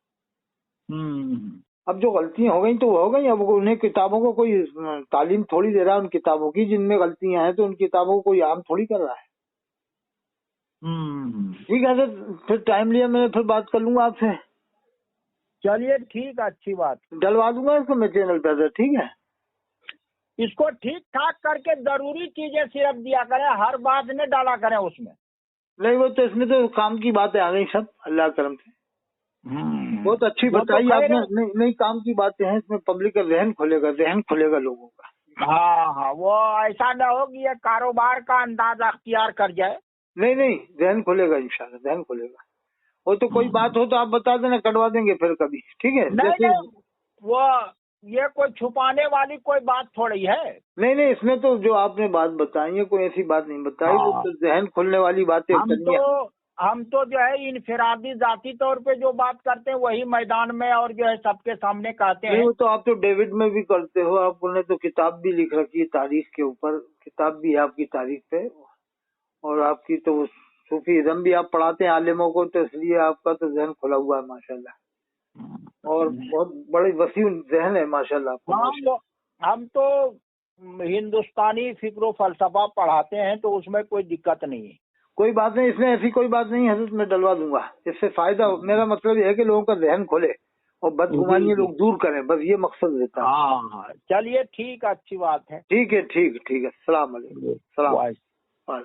اب جو غلطیاں ہو گئی تو وہ ہو گئی. اب انہیں کتابوں کو کوئی تعلیم تھوڑی دے رہا ہے ان کتابوں کی، جن میں غلطیاں ہیں تو ان کتابوں کو کوئی عام تھوڑی کر رہا ہے. ٹھیک ہے سر، پھر ٹائم لیا میں نے، پھر بات کر لوں گا آپ سے. چلیے ٹھیک، اچھی بات. ڈلوا دوں گا اس کو میں چینل پہ سر. ٹھیک ہے، اس کو ٹھیک ٹھاک کر کے ضروری چیزیں صرف دیا کریں، ہر بات میں ڈالا کریں اس میں. نہیں وہ تو اس میں تو کام کی باتیں آ گئی سب اللہ کرم سے. بہت اچھی بتائی آپ نے. نئی کام کی باتیں ہیں اس میں، پبلک کا ذہن کھلے گا لوگوں کا. ہاں وہ ایسا نہ ہو کہ یہ کاروبار کا انداز اختیار کر جائے. نہیں ذہن کھلے گا انشاءاللہ، ذہن کھلے گا. وہ تو کوئی بات ہو تو آپ بتا دینا، کٹوا دیں گے پھر کبھی. ٹھیک ہے، نہیں وہ یہ کوئی چھپانے والی کوئی بات تھوڑی ہے. نہیں اس میں تو جو آپ نے بات بتائی ہے کوئی ایسی بات نہیں بتائی. وہ تو ذہن کھلنے والی باتیں. ہم تو جو ہے انفرادی ذاتی طور پہ جو بات کرتے ہیں وہی میدان میں اور جو ہے سب کے سامنے کہتے ہیں. وہ تو آپ تو ڈیوڈ میں بھی کرتے ہو. آپ نے تو کتاب بھی لکھ رکھی ہے تاریخ کے اوپر، کتاب بھی ہے آپ کی تاریخ پہ، اور آپ کی تو صوفی ازم بھی آپ پڑھاتے ہیں عالموں کو، تو اس لیے آپ کا تو ذہن کھلا ہوا ہے ماشاءاللہ، اور بہت بڑی وسیع ذہن ہے ماشاءاللہ آپ کو. ہم تو ہندوستانی فکر و فلسفہ پڑھاتے ہیں تو اس میں کوئی دقت نہیں ہے. کوئی بات نہیں، اس میں ایسی کوئی بات نہیں حضرت، میں ڈلوا دوں گا. اس سے فائدہ میرا مطلب یہ ہے کہ لوگوں کا ذہن کھولے اور بدگمانیاں لوگ دور کریں، بس یہ مقصد رہتا ہے. ہاں چلیے ٹھیک، اچھی بات ہے. ٹھیک ہے. السلام علیکم. السلام.